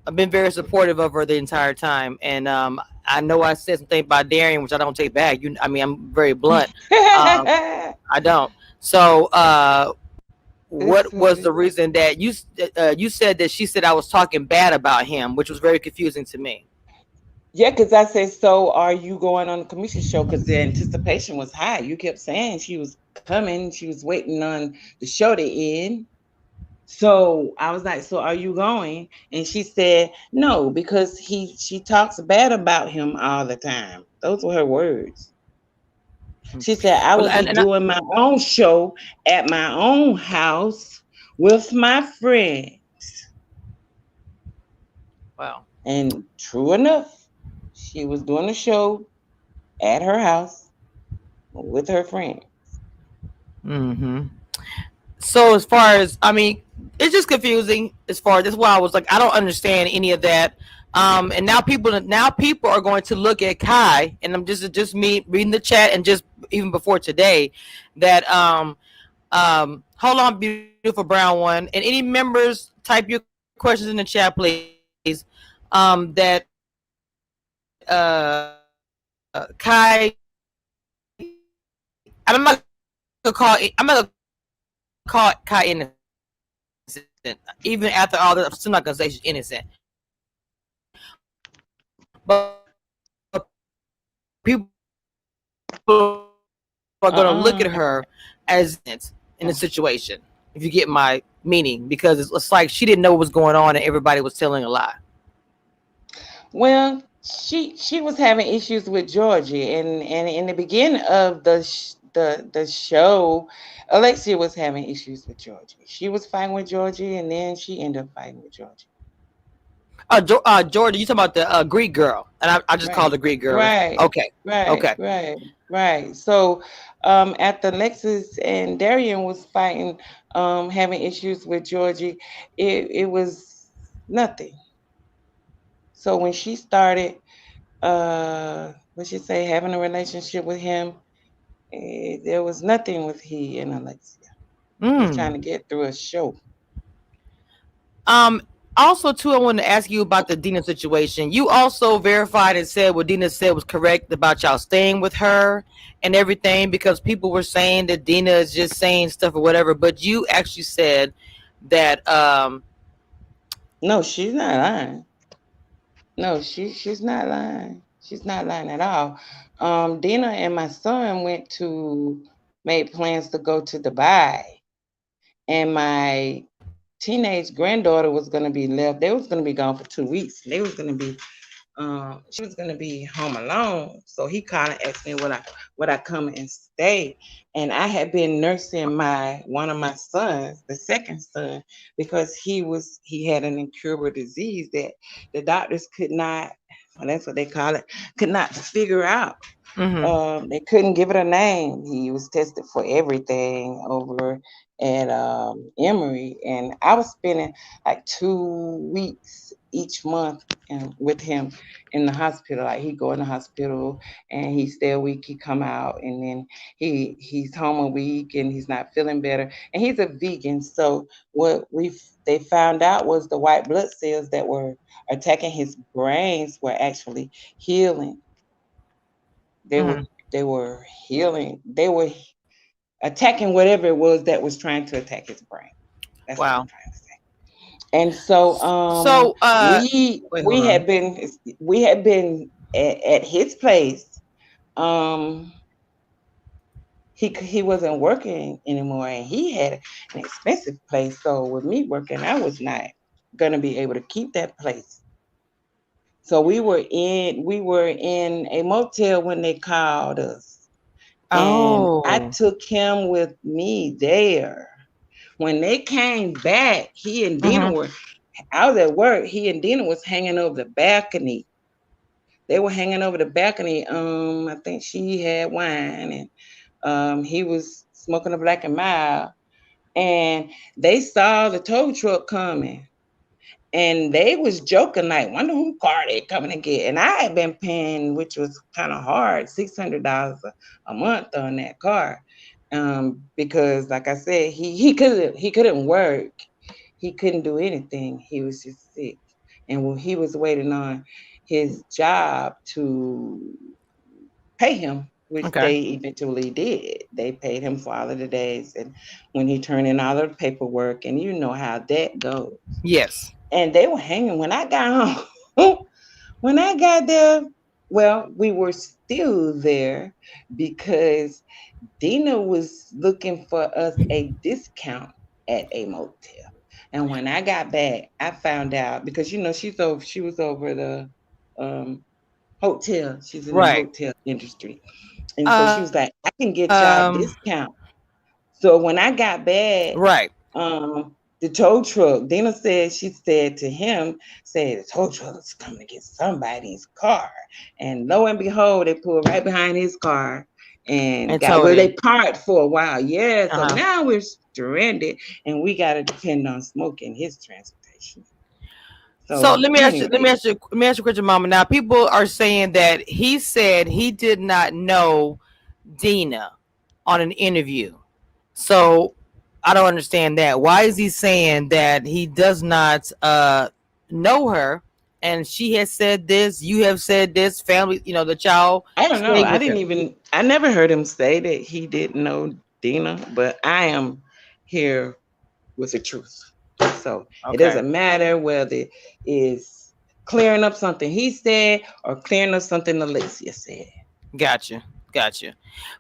Speaker 1: I've been very supportive of her the entire time, and I know I said something about Darian, which I don't take back. I mean, I'm very blunt. Um, I don't. So, what
Speaker 2: It's
Speaker 1: was the
Speaker 2: funny.
Speaker 1: reason that you said that she said I was talking bad about him, which was very confusing to me.
Speaker 2: Yeah, because I said, so are you going on the commission show? Because the anticipation was high. You kept saying she was coming, she was waiting on the show to end. So I was like, so are you going? And she said, no, because she talks bad about him all the time. Those were her words. She said, I
Speaker 1: Well,
Speaker 2: would be doing my own show at my own house with my friend.
Speaker 1: wow.
Speaker 2: And true enough, She was doing a show at her house with her friend.
Speaker 1: Mm-hmm. So as far as I mean, it's just confusing. As far as that's why I was like, I don't understand any of that. And now people are going to look at Kai, and I'm just me reading the chat, and just even before today, that hold on, beautiful brown one, and any members type your questions in the chat, please. That Kai, I'm not gonna call it, I'm not gonna call Kai innocent, even after all this. I'm still not gonna say she's innocent, but people are gonna look at her as innocent in the situation. If you get my meaning, because it's like she didn't know what was
Speaker 2: Uh-uh.
Speaker 1: going on, and everybody was telling a lie.
Speaker 2: Well, she was having issues with Georgie, and in the beginning of the show, Alexia was having issues with Georgie. She was fighting with Georgie, and then she ended up fighting with Georgie.
Speaker 1: Jordan, you talking about the Greek girl, and I just called
Speaker 2: Right,
Speaker 1: the Greek girl.
Speaker 2: right,
Speaker 1: Okay,
Speaker 2: right,
Speaker 1: okay.
Speaker 2: right, right. So, after Lexus and Darian was fighting, having issues with Georgie, it was nothing. So when she started, what she say, having a relationship with him, there was nothing with he and Alexia. Just trying
Speaker 1: Mm.
Speaker 2: to get through a show.
Speaker 1: Um. Also, too, I wanted to ask you about the Dina situation. You also verified and said what Dina said was correct about y'all staying with her and everything, because people were saying that Dina is just saying stuff or whatever. But you actually said that
Speaker 2: No, she's not lying. No, she's not lying. She's not lying at all. Dina and my son made plans to go to Dubai, and my teenage granddaughter was gonna be left. They was gonna be gone for 2 weeks. They was gonna be she was gonna be home alone. So he kind of asked me would I come and stay. And I had been nursing my one of my sons, the second son, because he had an incurable disease that the doctors could not, well, that's what they call it, could not figure out.
Speaker 1: mm-hmm.
Speaker 2: They couldn't give it a name. He was tested for everything over at Emory, and I was spending like 2 weeks each month with him in the hospital. Like he go in the hospital and he stay a week, he come out, and then he's home a week and he's not feeling better. And he's a vegan, so what they found out was the white blood cells that were attacking his brains were actually healing. They were
Speaker 1: Mm-hmm.
Speaker 2: they were healing. They were attacking whatever it was that was trying to attack his brain. That's what I'm
Speaker 1: Wow.
Speaker 2: trying to say. And so
Speaker 1: So wait, hold
Speaker 2: we
Speaker 1: on.
Speaker 2: had been at his place. Um he wasn't working anymore, and he had an expensive place. So with me working, I was not gonna be able to keep that place. So we were in a motel when they called us, and I
Speaker 1: Oh.
Speaker 2: took him with me there. When they came back, he and Dina
Speaker 1: Mm-hmm.
Speaker 2: were I was at work. He and Dina was hanging over the balcony. They were hanging over the balcony. I think she had wine, and he was smoking a black and mild. And they saw the tow truck coming, and they was joking like, "Wonder who car they coming to get." And I had been paying, which was kind of hard, $600 a month on that car, because, like I said, he couldn't work, he couldn't do anything. He was just sick, and when he was waiting on his job to pay him, which
Speaker 1: Okay.
Speaker 2: they eventually did. They paid him for all of the days, and when he turned in all of the paperwork, and you know how that goes.
Speaker 1: Yes.
Speaker 2: And they were hanging when I got home. When I got there, well, we were still there because Dina was looking for us a discount at a motel. And when I got back, I found out because she was over the um hotel. She's in the
Speaker 1: Right.
Speaker 2: hotel industry. And so she was like, I can get y'all a
Speaker 1: Um.
Speaker 2: discount. So when I got back,
Speaker 1: Right.
Speaker 2: um, the tow truck. Dina said she said to him, said the tow truck is coming to get somebody's car. And lo and behold, they pulled right behind his car and
Speaker 1: And
Speaker 2: got
Speaker 1: towed
Speaker 2: well, they
Speaker 1: it.
Speaker 2: parked for a while. Yeah. So
Speaker 1: Uh-huh.
Speaker 2: now we're stranded and we gotta depend on Smoke in his transportation.
Speaker 1: So
Speaker 2: So anyway,
Speaker 1: let me ask you a question, Mama. Now, people are saying that he said he did not know Dina on an interview. So I don't understand that. Why is he saying that he does not know her? And she has said this, you have said this, family, the child
Speaker 2: I don't know.
Speaker 1: stayed with her.
Speaker 2: I never heard him say that he didn't know Dina, but I am here with the truth. So it
Speaker 1: Okay.
Speaker 2: doesn't matter whether it's clearing up something he said or clearing up something Alicia said.
Speaker 1: Gotcha. Gotcha.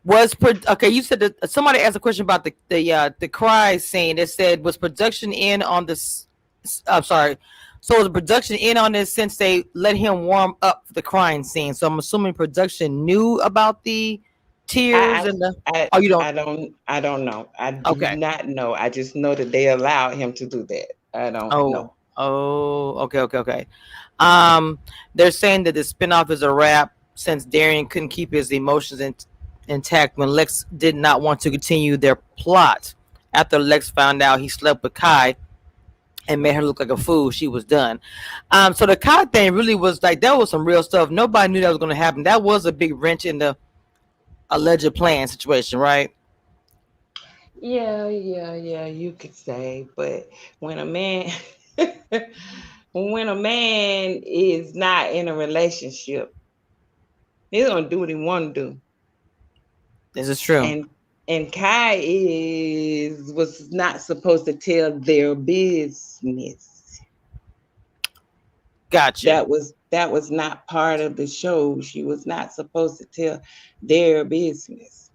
Speaker 1: Okay? You said that somebody asked a question about the cry scene. It said was production in on this. I'm sorry. So was production in on this since they let him warm up the crying scene? So I'm assuming production knew about the tears
Speaker 2: I
Speaker 1: and the.
Speaker 2: I
Speaker 1: Oh, you don't.
Speaker 2: I don't know. I do
Speaker 1: Okay.
Speaker 2: not know. I just know that they allowed him to do that. I don't know.
Speaker 1: Oh. Oh. Okay. Okay. Okay. Um, they're saying that the spinoff is a wrap since Darian couldn't keep his emotions intact when Lex did not want to continue their plot. After Lex found out he slept with Kai and made her look like a fool, she was done. So the Kai thing really was like that was some real stuff. Nobody knew that was going to happen. That was a big wrench in the alleged plan situation, right?
Speaker 2: Yeah, you could say, but when a man when a man is not in a relationship, he's gonna do what he wanna do.
Speaker 1: This is true.
Speaker 2: And Kai was not supposed to tell their business.
Speaker 1: Gotcha.
Speaker 2: That was not part of the show. She was not supposed to tell their business.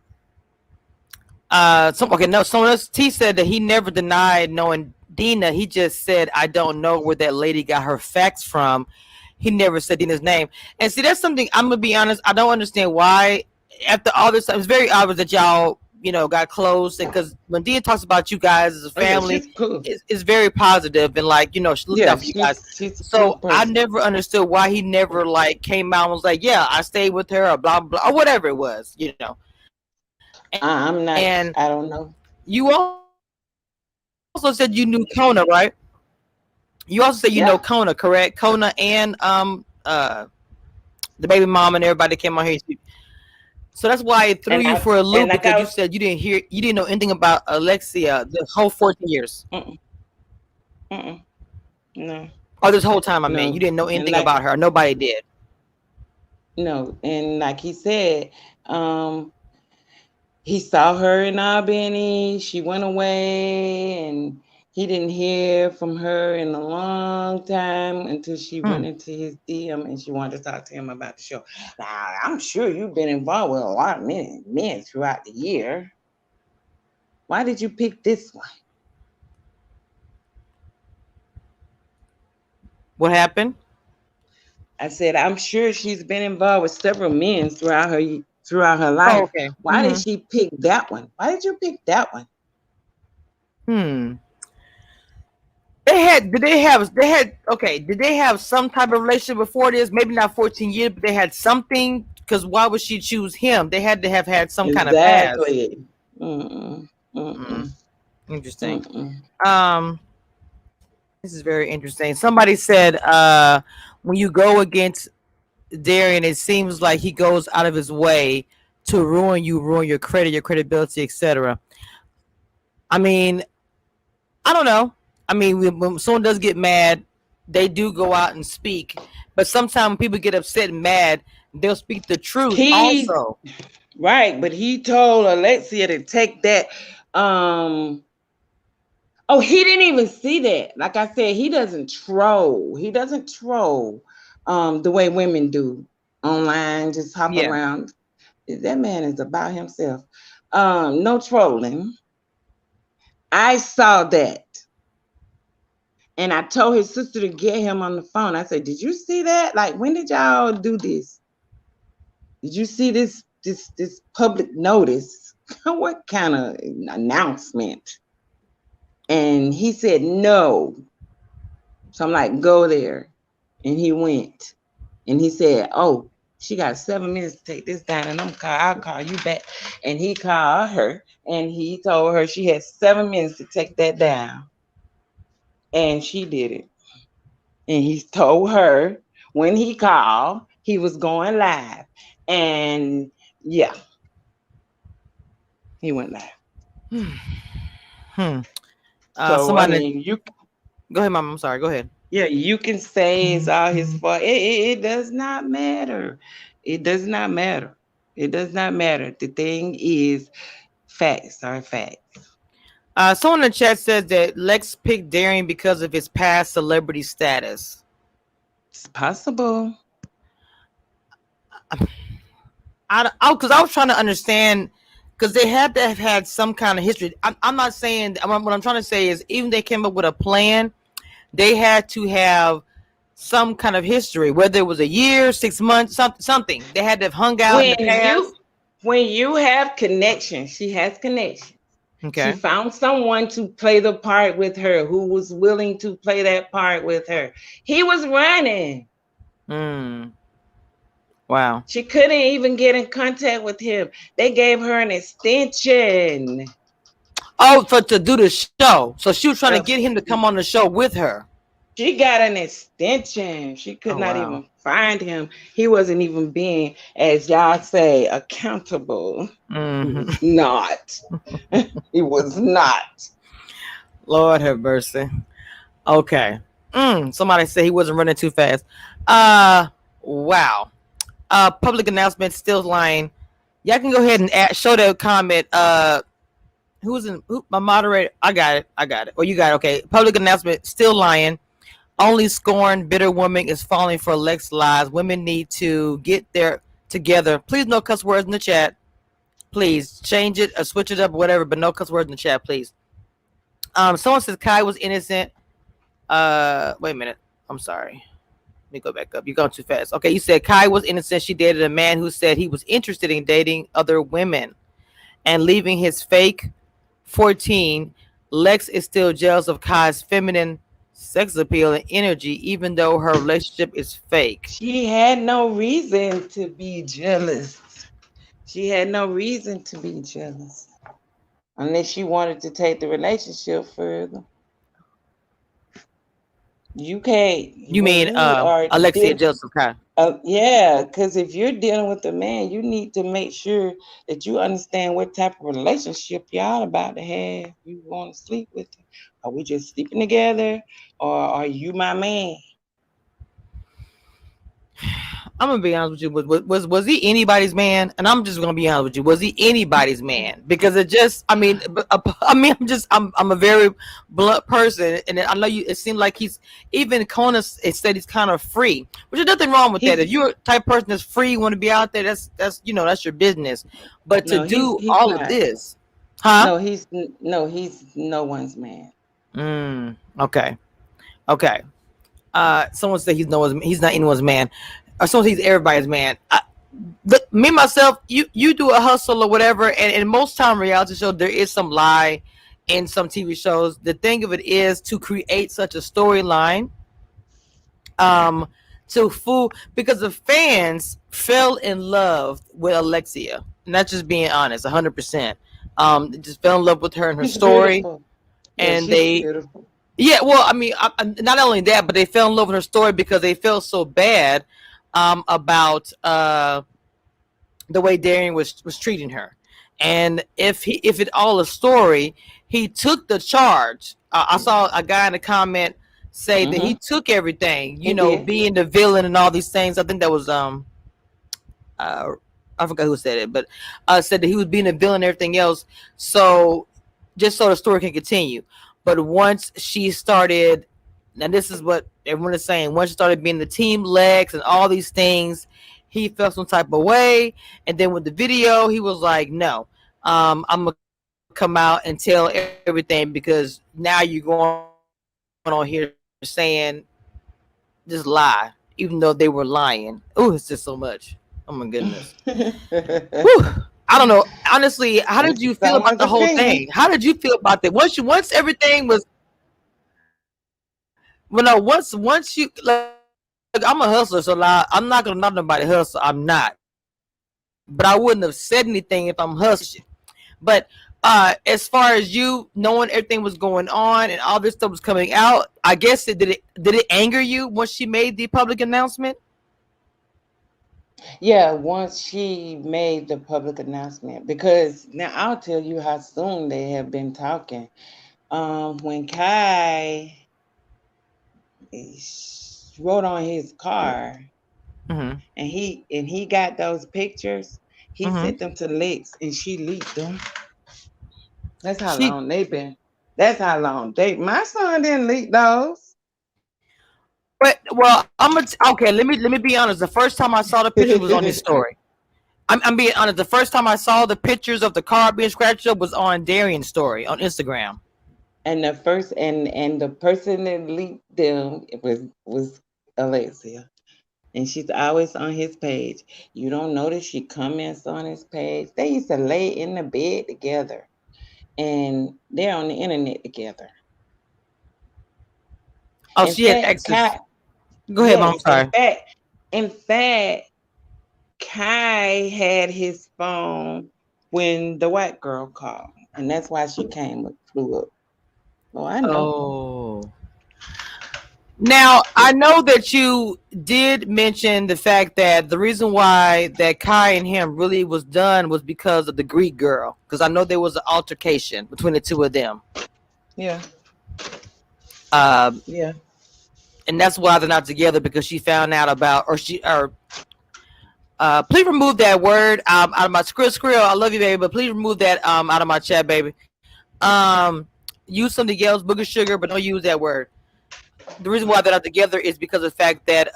Speaker 1: Okay, no. Someone else. T said that he never denied knowing Dina. He just said, "I don't know where that lady got her facts from." He never said Dina's name. And see, that's something I'm gonna be honest. I don't understand why. After all this time, it's very obvious that y'all, got close. Because when Dina talks about you guys as a
Speaker 2: Oh yeah,
Speaker 1: family,
Speaker 2: she's cool.
Speaker 1: it's very positive and like she looked
Speaker 2: Yeah,
Speaker 1: out for you guys.
Speaker 2: she's a cool
Speaker 1: So I
Speaker 2: person.
Speaker 1: never understood why he never like came out and was like, "Yeah, I stayed with her," or blah blah, or whatever it was. And
Speaker 2: I'm not. I don't know.
Speaker 1: you also said you knew Kona, right? You also said you know
Speaker 2: Yeah,
Speaker 1: Kona, correct? Kona and the baby mom and everybody that came on here. So that's why it threw
Speaker 2: and
Speaker 1: you for a loop
Speaker 2: like I
Speaker 1: because you
Speaker 2: was.
Speaker 1: said you didn't know anything about Alexia the whole 14 years.
Speaker 2: Mm-mm, mm-mm, no,
Speaker 1: Or this whole time, I mean, you
Speaker 2: no,
Speaker 1: didn't know
Speaker 2: and
Speaker 1: anything
Speaker 2: like
Speaker 1: about her. Nobody did.
Speaker 2: no, and like he said, um, he saw her in Albany. She went away, and he didn't hear from her in a long time until she went
Speaker 1: Hmm.
Speaker 2: into his DM and she wanted to talk to him about the show. Now, I'm sure you've been involved with a lot of men throughout the year. Why did you pick this one?
Speaker 1: What happened?
Speaker 2: I said, I'm sure she's been involved with several men throughout her
Speaker 1: Oh,
Speaker 2: life.
Speaker 1: okay.
Speaker 2: Why did she pick that one? Why did you pick that one?
Speaker 1: Hmm. Did they have some type of relationship before this? Maybe not 14 years, but they had something. Because why would she choose him? They had to have had some kind of past.
Speaker 2: Exactly. Mm-mm,
Speaker 1: Mm,
Speaker 2: mm-mm,
Speaker 1: interesting.
Speaker 2: mm-mm.
Speaker 1: Um, this is very interesting. Somebody said, when you go against Darian, it seems like he goes out of his way to ruin you, ruin your credit, your credibility, etc. I mean, I don't know. I mean, when someone does get mad, they do go out and speak. But sometimes when people get upset and mad, they'll speak the truth
Speaker 2: He
Speaker 1: also.
Speaker 2: right, but he told Alexia to take that. Um, oh, he didn't even see that. Like I said, he doesn't troll. He doesn't troll the way women do online, just hop
Speaker 1: Yeah.
Speaker 2: around. That man is about himself. No trolling. I saw that. And I told his sister to get him on the phone. I said, "Did you see that? Like, when did y'all do this? Did you see this public notice? What kind of announcement?" And he said no. So I'm like, go there. And he went. And he said, oh, she got 7 minutes to take this down, and I'll call you back. And he called her and he told her she had 7 minutes to take that down. And she did it. And he told her when he called, he was going live. And yeah, he went live.
Speaker 1: Hmm.
Speaker 2: So I
Speaker 1: Somebody,
Speaker 2: mean, you
Speaker 1: go ahead, Mom. I'm sorry. Go ahead.
Speaker 2: yeah, you can say it's all his fault. It does not matter. It does not matter. It does not matter. The thing is, facts are facts.
Speaker 1: Someone in the chat says that Lex picked Darian because of his past celebrity status.
Speaker 2: It's possible.
Speaker 1: Because I was trying to understand, because they had to have had some kind of history. I'm not saying, what I'm trying to say is, even they came up with a plan, they had to have some kind of history, whether it was a year, 6 months, something. They had to have hung out in
Speaker 2: When
Speaker 1: the past.
Speaker 2: you have connections, she has connections. She
Speaker 1: Okay.
Speaker 2: found someone to play the part with her who was willing to play that part with her. He was running.
Speaker 1: Mm. Wow.
Speaker 2: She couldn't even get in contact with him. They gave her an extension.
Speaker 1: Oh, to do the show. So she was trying to get
Speaker 2: Of
Speaker 1: him to come on the show with her.
Speaker 2: She got an extension. She could
Speaker 1: Oh,
Speaker 2: not
Speaker 1: wow.
Speaker 2: even find him. He wasn't even being, as y'all say, accountable. He
Speaker 1: Mm-hmm.
Speaker 2: was not. He was not.
Speaker 1: Lord have mercy. Okay. Somebody said he wasn't running too fast. Wow. Public announcement still lying. Y'all can go ahead and show the comment. My moderator? I got it. Or you got it. Okay. Public announcement still lying. Only scorned, bitter woman is falling for Lex lies. Women need to get their together. Please, no cuss words in the chat. Please change it or switch it up or whatever, but no cuss words in the chat, please. Someone says Kai was innocent. Wait a minute. I'm sorry. Let me go back up. You're going too fast. Okay, you said Kai was innocent. She dated a man who said he was interested in dating other women and leaving his fake 14. Lex is still jealous of Kai's feminine sex appeal and energy, even though her relationship is fake.
Speaker 2: She had no reason to be jealous. She had no reason to be jealous unless she wanted to take the relationship further. You can't,
Speaker 1: You
Speaker 2: when
Speaker 1: mean
Speaker 2: you are
Speaker 1: Alexia jealous of Kai?
Speaker 2: yeah, because if you're dealing with a man, you need to make sure that you understand what type of relationship y'all about to have. You want to sleep with him? Are we just sleeping together, or are you my man?
Speaker 1: I'm gonna be honest with you. Was he anybody's man? And I'm just gonna be honest with you. Was he anybody's man? Because it just, I'm a very blunt person, and I know you. It seemed like he's even Kona. It said he's kind of free, which is nothing wrong with that.
Speaker 2: He's
Speaker 1: If you're a type of person that's free, want to be out there, that's that's your business. But to
Speaker 2: no,
Speaker 1: do
Speaker 2: he's
Speaker 1: all of
Speaker 2: not.
Speaker 1: this, huh?
Speaker 2: He's no one's man.
Speaker 1: Okay. Okay. Someone said he's not anyone's man, or someone says he's everybody's man. Me myself, you do a hustle or whatever, and in most time reality shows there is some lie in some TV shows. The thing of it is to create such a storyline, to fool, because the fans fell in love with Alexia, and that's just being honest, 100%. They just fell in love with her and her
Speaker 2: She's
Speaker 1: story,
Speaker 2: beautiful. Yeah,
Speaker 1: and
Speaker 2: she's
Speaker 1: they
Speaker 2: beautiful.
Speaker 1: yeah, well, not only that, but they fell in love with her story because they felt so bad about the way Darian was treating her. And if it all a story, he took the charge. I saw a guy in the comment say that he
Speaker 2: Mm-hmm.
Speaker 1: took everything,
Speaker 2: He did.
Speaker 1: being the villain and all these things. I think that was uh I forgot who said it, but said that he was being a villain and everything else. So just so the story can continue. But once she started, now this is what everyone is saying, once she started being the team Lex and all these things, he felt some type of way. And then with the video, he was like, no, I'm gonna come out and tell everything, because now you're going on here saying just lie, even though they were lying. Oh, it's just so much. Oh my goodness. Whew. I I don't know. Honestly, how
Speaker 2: This
Speaker 1: did
Speaker 2: is
Speaker 1: you feel about
Speaker 2: someone's
Speaker 1: the whole
Speaker 2: opinion.
Speaker 1: thing? How did you feel about that? Once everything was, well, no, once you, like, I'm a hustler, so like, I'm not gonna knock nobody hustle. I'm not, but I wouldn't have said anything if I'm hustling shit. But as far as you knowing everything was going on and all this stuff was coming out, I guess did it anger you once she made the public announcement?
Speaker 2: Yeah, once she made the public announcement, because now I'll tell you how soon they have been talking. When Kai wrote on his car
Speaker 1: Mm-hmm.
Speaker 2: and he got those pictures, he
Speaker 1: Mm-hmm.
Speaker 2: sent them to Lex and she leaked them. That's how
Speaker 1: She,
Speaker 2: long they've been. That's how long my son didn't leak those.
Speaker 1: but well, okay. Let me be honest. The first time I saw the pictures was on his story. I'm being honest. The first time I saw the pictures of the car being scratched up was on Darion's story on Instagram.
Speaker 2: And the first and the person that leaked them was Alexia. And she's always on his page. You don't notice she comments on his page. They used to lay in the bed together and they're on the internet together.
Speaker 1: Oh,
Speaker 2: In
Speaker 1: she had
Speaker 2: fact,
Speaker 1: access. Go ahead, mom.
Speaker 2: yes,
Speaker 1: I'm sorry.
Speaker 2: in fact, Kai had his phone when the white girl called. And that's why she flew up. Oh, I know.
Speaker 1: Oh. Now, I know that you did mention the fact that the reason why that Kai and him really was done was because of the Greek girl. Because I know there was an altercation between the two of them.
Speaker 2: Yeah,
Speaker 1: Um,
Speaker 2: yeah.
Speaker 1: and that's why they're not together because she found out about, or please remove that word out of my skrill. I love you, baby, but please remove that out of my chat, baby. Use something else, booger sugar, but don't use that word. The reason why they're not together is because of the fact that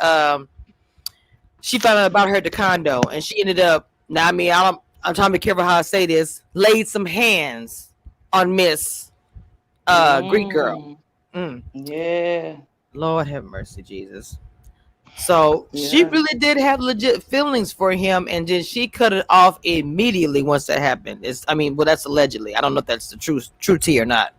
Speaker 1: she found out about her at the condo, and she ended up. Now, I mean, I'm trying to be careful how I say this. Laid some hands on Miss Greek girl.
Speaker 2: Mm,
Speaker 1: Mm.
Speaker 2: yeah,
Speaker 1: Lord have mercy, Jesus. So she
Speaker 2: yeah.
Speaker 1: really did have legit feelings for him, and then she cut it off immediately once that happened. I mean, well, that's allegedly. I don't know if that's the true tea or not.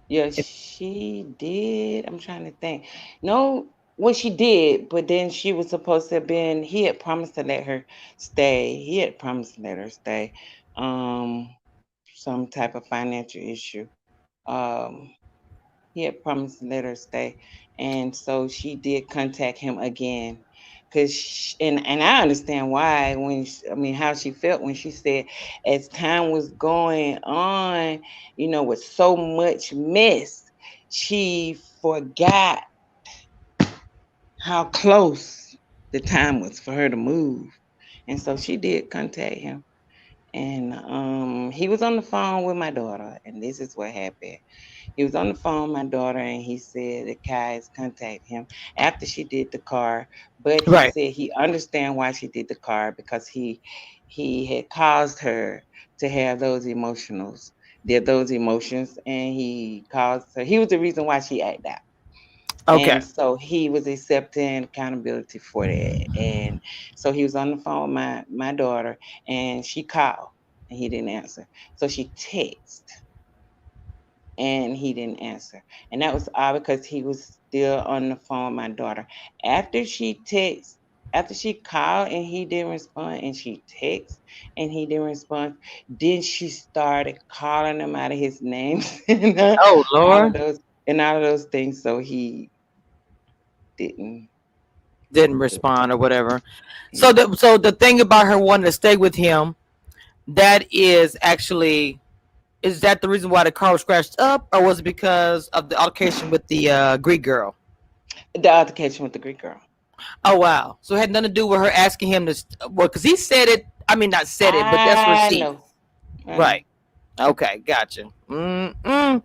Speaker 2: Yeah,
Speaker 1: If,
Speaker 2: she did. I'm trying to think. No, well, she did, but then she was supposed to have been. He had promised to let her stay. He had promised to let her stay. Um, some type of financial issue. Um, he had promised to let her stay, and so she did contact him again. And I understand why I mean how she felt when she said as time was going on, with so much mess, she forgot how close the time was for her to move. And so she did contact him. And he was on the phone with my daughter, and this is what happened. He was on the phone, my daughter, and he said that Kai's contacted him after she did the car. But he
Speaker 1: right.
Speaker 2: said he understand why she did the car because he had caused her to have those emotions, and he caused her. He was the reason why she acted out.
Speaker 1: Okay.
Speaker 2: And so he was accepting accountability for that. And so he was on the phone with my daughter, and she called and he didn't answer. So she texted and he didn't answer. And that was odd because he was still on the phone with my daughter. After she texted, after she called and he didn't respond, and she texted and he didn't respond, then she started calling him out of his name and
Speaker 1: Oh
Speaker 2: all of
Speaker 1: Lord,
Speaker 2: those things. So he didn't.
Speaker 1: didn't respond or whatever. So
Speaker 2: Yeah.
Speaker 1: the thing about her wanting to stay with him, that is actually, is that the reason why the car was scratched up, or was it because of the altercation with the Greek girl?
Speaker 2: The altercation with the Greek girl.
Speaker 1: Oh wow! So it had nothing to do with her asking him to. Well, because he said it. I mean, not said it, but that's
Speaker 2: I
Speaker 1: receipts.
Speaker 2: know. I know.
Speaker 1: Right. Okay, gotcha. Mm-mm.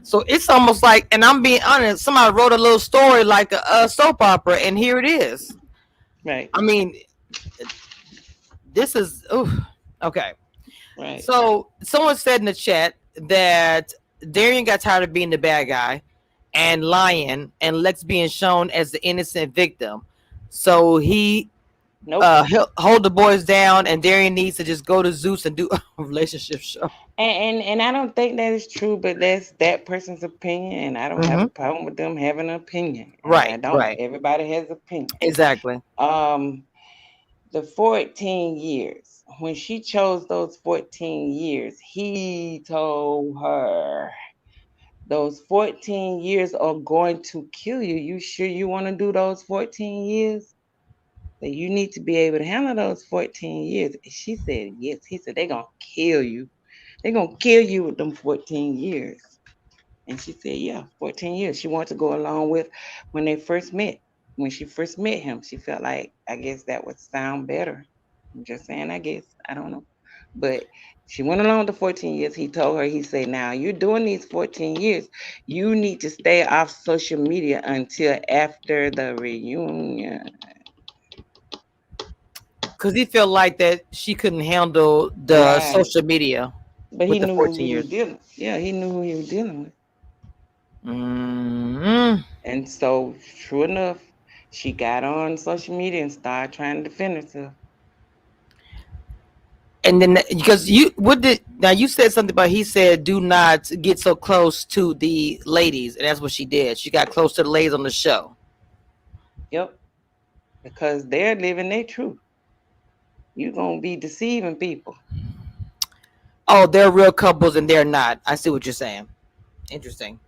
Speaker 1: So it's almost like, and I'm being honest, somebody wrote a little story like a soap opera, and here it is.
Speaker 2: Right.
Speaker 1: I mean, this is oof. Okay.
Speaker 2: Right.
Speaker 1: So someone said in the chat that Darian got tired of being the bad guy and lying, and Lex being shown as the innocent victim. So he
Speaker 2: Nope.
Speaker 1: hold the boys down, and Darian needs to just go to Zeus and do a relationship show.
Speaker 2: And I don't think that is true, but that's that person's opinion, and I don't have a
Speaker 1: Hmm.
Speaker 2: problem with them having an opinion. I
Speaker 1: Right,
Speaker 2: don't.
Speaker 1: right,
Speaker 2: Everybody has opinion.
Speaker 1: exactly.
Speaker 2: Um, the 14 years, when she chose those 14 years, he told her those 14 years are going to kill you. You sure you want to do those 14 years? That you need to be able to handle those 14 years. She said yes. He said they're gonna kill you. They're gonna kill you with them 14 years. And she said, yeah, 14 years. She wanted to go along with when they first met. When she first met him, she felt like, I guess that would sound better. I'm just saying, I guess. I don't know. But she went along with the 14 years. He told her, he said, now you're doing these 14 years. You need to stay off social media until after the reunion.
Speaker 1: Because he felt like that she couldn't handle the
Speaker 2: Right.
Speaker 1: social media
Speaker 2: But
Speaker 1: with
Speaker 2: he
Speaker 1: the
Speaker 2: knew who
Speaker 1: 14
Speaker 2: he was
Speaker 1: years.
Speaker 2: dealing. Yeah, he knew who he was dealing with.
Speaker 1: Mm-hmm.
Speaker 2: And so, true enough, she got on social media and started trying to defend herself.
Speaker 1: And then because you what did now you said something about he said do not get so close to the ladies, and that's what she did. She got close to the ladies on the show.
Speaker 2: Yep, because they're living their truth. You're going to be deceiving people.
Speaker 1: Oh, they're real couples and they're not. I see what you're saying. Interesting.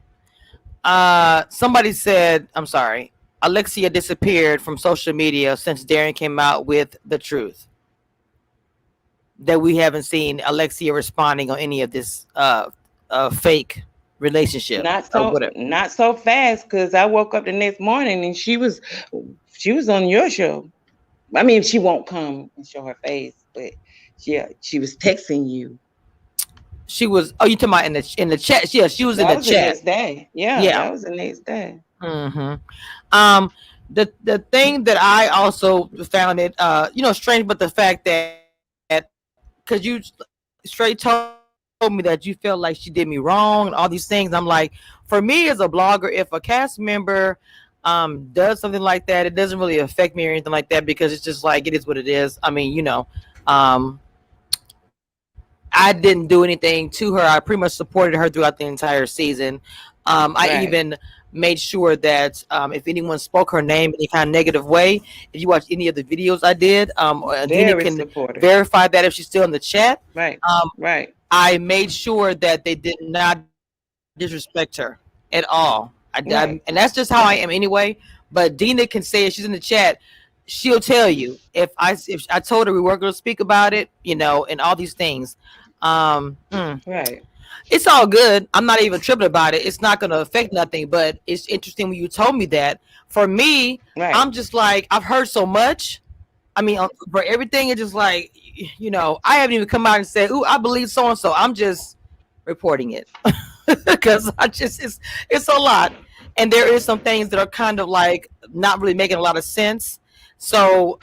Speaker 1: Somebody said, I'm sorry, Alexia disappeared from social media since Darren came out with the truth. That we haven't seen Alexia responding on any of this fake relationship or whatever.
Speaker 2: Not so fast, because I woke up the next morning and she was on your show. I mean, she won't come and show her face, but she was texting you.
Speaker 1: She was. Oh, you talking about in the chat? Yeah, she was in
Speaker 2: That
Speaker 1: the
Speaker 2: was the
Speaker 1: chat.
Speaker 2: next day. Yeah,
Speaker 1: Yeah.
Speaker 2: that was the next day.
Speaker 1: Hmm. Um, the thing that I also found it strange, but the fact that because you straight told me that you felt like she did me wrong and all these things, I'm like, for me as a blogger, if a cast member does something like that, it doesn't really affect me or anything like that because it's just like it is what it is. I mean, I didn't do anything to her. I pretty much supported her throughout the entire season. I even
Speaker 2: Right.
Speaker 1: made sure that if anyone spoke her name in any kind of negative way, if you watch any of the videos I did, Dina
Speaker 2: Very
Speaker 1: can
Speaker 2: supportive.
Speaker 1: verify that if she's still in the chat.
Speaker 2: Right.
Speaker 1: Um,
Speaker 2: Right.
Speaker 1: I made sure that they did not disrespect her at all. And that's just how I am anyway.
Speaker 2: Right.
Speaker 1: But Dina can say it. She's in the chat. She'll tell you if I told her we weren't going to speak about it, and all these things.
Speaker 2: Right.
Speaker 1: It's all good. I'm not even tripping about it. It's not going to affect nothing. But it's interesting when you told me that. For me,
Speaker 2: Right.
Speaker 1: I'm just like I've heard so much. I mean, for everything, it's just like I haven't even come out and said, "Ooh, I believe so and so." I'm just reporting it because I just it's a lot, and there is some things that are kind of like not really making a lot of sense. So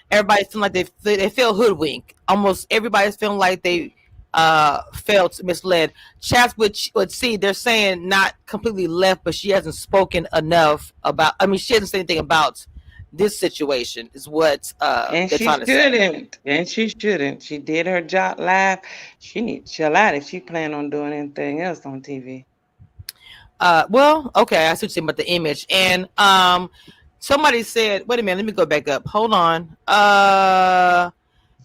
Speaker 1: everybody's feeling like they feel hoodwinked. Almost everybody's feeling like they felt misled. Chats would see they're saying not completely left, but she hasn't spoken enough about. I mean, she hasn't said anything about this situation. Is what
Speaker 2: And
Speaker 1: they're
Speaker 2: she
Speaker 1: trying to say.
Speaker 2: shouldn't. And she shouldn't. She did her job live. She need to chill out if she plan on doing anything else on TV.
Speaker 1: Well, okay, I see what you're saying about the image. And somebody said, wait a minute, let me go back up. Hold on.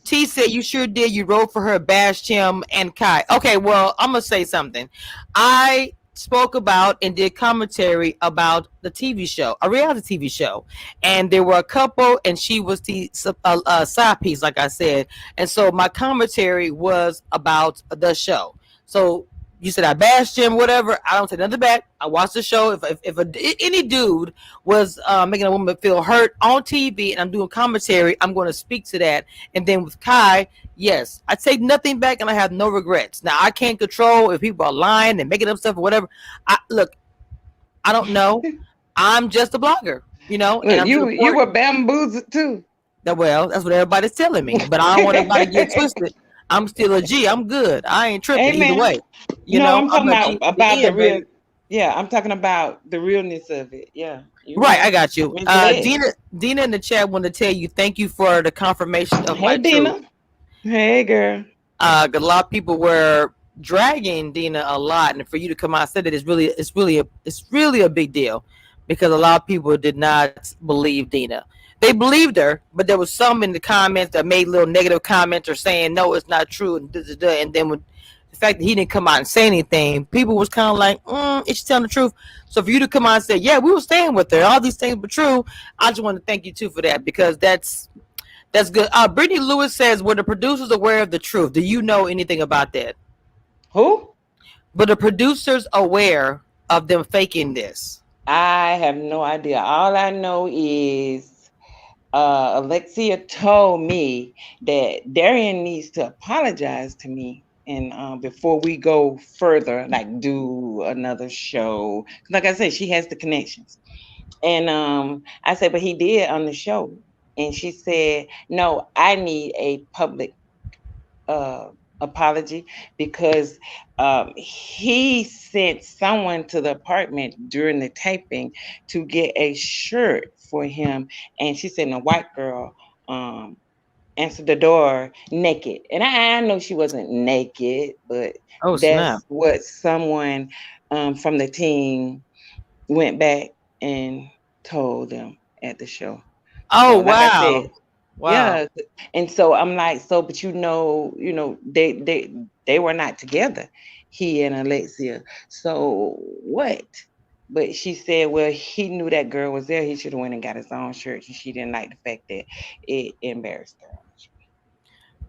Speaker 1: T said you sure did. You wrote for her, bashed him and Kai. Okay, well, I'm gonna say something. I spoke about and did commentary about the TV show, a reality TV show, and there were a couple, and she was the side piece, like I said, and so my commentary was about the show. So you said I bashed him, whatever. I don't say nothing back. I watched the show. If any dude was making a woman feel hurt on TV, and I'm doing commentary, I'm going to speak to that. And then with Kai, yes, I take nothing back, and I have no regrets. Now I can't control if people are lying and making up stuff or whatever. Look, I don't know. I'm just a blogger, and
Speaker 2: Look,
Speaker 1: I'm just
Speaker 2: you
Speaker 1: reporting.
Speaker 2: were bamboozled too.
Speaker 1: Well, that's what everybody's telling me, but I don't want everybody to get twisted. I'm still a G. I'm good. I ain't tripping either
Speaker 2: Amen.
Speaker 1: way.
Speaker 2: No, I'm
Speaker 1: I'm
Speaker 2: talking
Speaker 1: a G to
Speaker 2: about
Speaker 1: the
Speaker 2: the
Speaker 1: end,
Speaker 2: real.
Speaker 1: baby.
Speaker 2: Yeah, I'm talking about the realness of it. Yeah. You
Speaker 1: Right, I
Speaker 2: know,
Speaker 1: got you.
Speaker 2: misled.
Speaker 1: Dina in the chat wanted to tell you thank you for the confirmation of my
Speaker 2: Hey,
Speaker 1: truth.
Speaker 2: Dina. Hey, girl.
Speaker 1: 'Cause a lot of people were dragging Dina a lot, and for you to come out and say that it's really a big deal because a lot of people did not believe Dina. They believed her, but there was some in the comments that made little negative comments or saying no, it's not true, and and then when the fact that he didn't come out and say anything, people was kind of like, is she telling the truth? So for you to come out and say, yeah, we were staying with her, all these things were true, I just want to thank you too for that because that's good. Brittany Lewis says, "Were the producers aware of the truth? Do you know anything about that?
Speaker 2: Who?
Speaker 1: Were the producers aware of them faking this?"
Speaker 2: I have no idea. All I know is Alexia told me that Darian needs to apologize to me. And before we go further, like do another show, like I said, she has the connections. And I said, but he did on the show. And she said, no, I need a public uh, apology because he sent someone to the apartment during the taping to get a shirt for him. And she said, the white girl um, answered the door naked. And I know she wasn't naked, but
Speaker 1: Oh snap!
Speaker 2: that's what someone from the team went back and told them at the show.
Speaker 1: Oh
Speaker 2: So, like I said,
Speaker 1: wow, wow.
Speaker 2: yeah, and so I'm like, so, but they were not together, he and Alexia. So what? But she said, well, he knew that girl was there. He should have went and got his own shirt, and she didn't like the fact that it embarrassed her.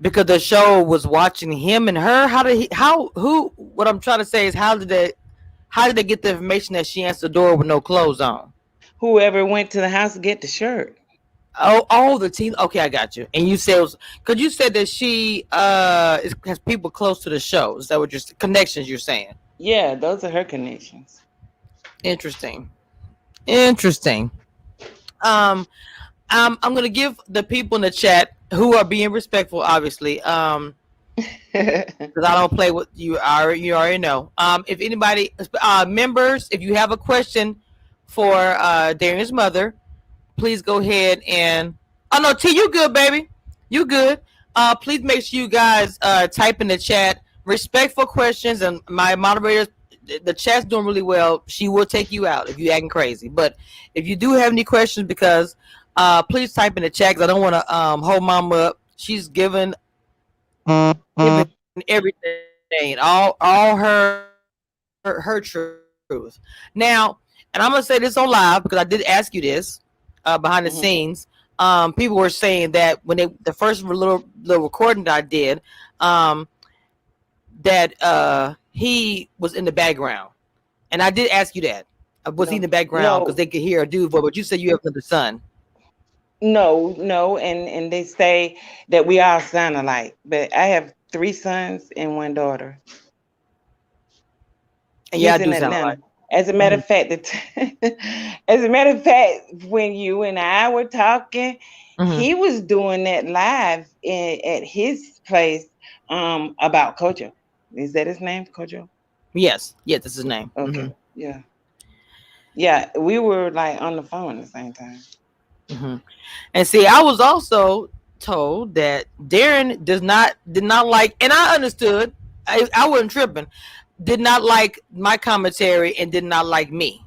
Speaker 1: Because the show was watching him and her. How did he? How who? What I'm trying to say is how did they get the information that she answered the door with no clothes on?
Speaker 2: Whoever went to the house to get the shirt.
Speaker 1: Oh, the team. Okay, I got you. And you said, because you said that she has people close to the show. Is that what your connections you're saying?
Speaker 2: Yeah, those are her connections.
Speaker 1: Interesting. Interesting. Um, I'm gonna give the people in the chat who are being respectful, obviously. Because I don't play with you. You already know. If anybody, members, if you have a question for Darian's mother, please go ahead and. Oh no, T, you good, baby? You good? Please make sure you guys type in the chat respectful questions, and my moderators, the chat's doing really well. She will take you out if you acting crazy. But if you do have any questions, because please type in the chat, because I don't want to hold mama up. She's giving everything, all her truth. Now, and I'm gonna say this on live because I did ask you this behind the
Speaker 2: Mhm.
Speaker 1: scenes. People were saying that when the first little recording that I did, that he was in the background, and I did ask you that. Was he in
Speaker 2: No,
Speaker 1: the background because
Speaker 2: no,
Speaker 1: they could hear a dude voice? But you said you have another son,
Speaker 2: no, and they say that we all sound alike, but I have three sons and one daughter.
Speaker 1: and yeah, I
Speaker 2: He's in
Speaker 1: do sound
Speaker 2: Atlanta.
Speaker 1: alike.
Speaker 2: As a matter
Speaker 1: Mm-hmm.
Speaker 2: of fact, as a matter of fact, when you and I were talking,
Speaker 1: Mm-hmm.
Speaker 2: he was doing that live at his place about Kojo. Is that his name, Kojo?
Speaker 1: Yes, yes, that's his name. Mm-hmm.
Speaker 2: Okay, yeah, yeah. We were like on the phone at the same time.
Speaker 1: Mm-hmm. And see, I was also told that Darren did not like, and I understood. I wasn't tripping. Did not like my commentary and did not like me.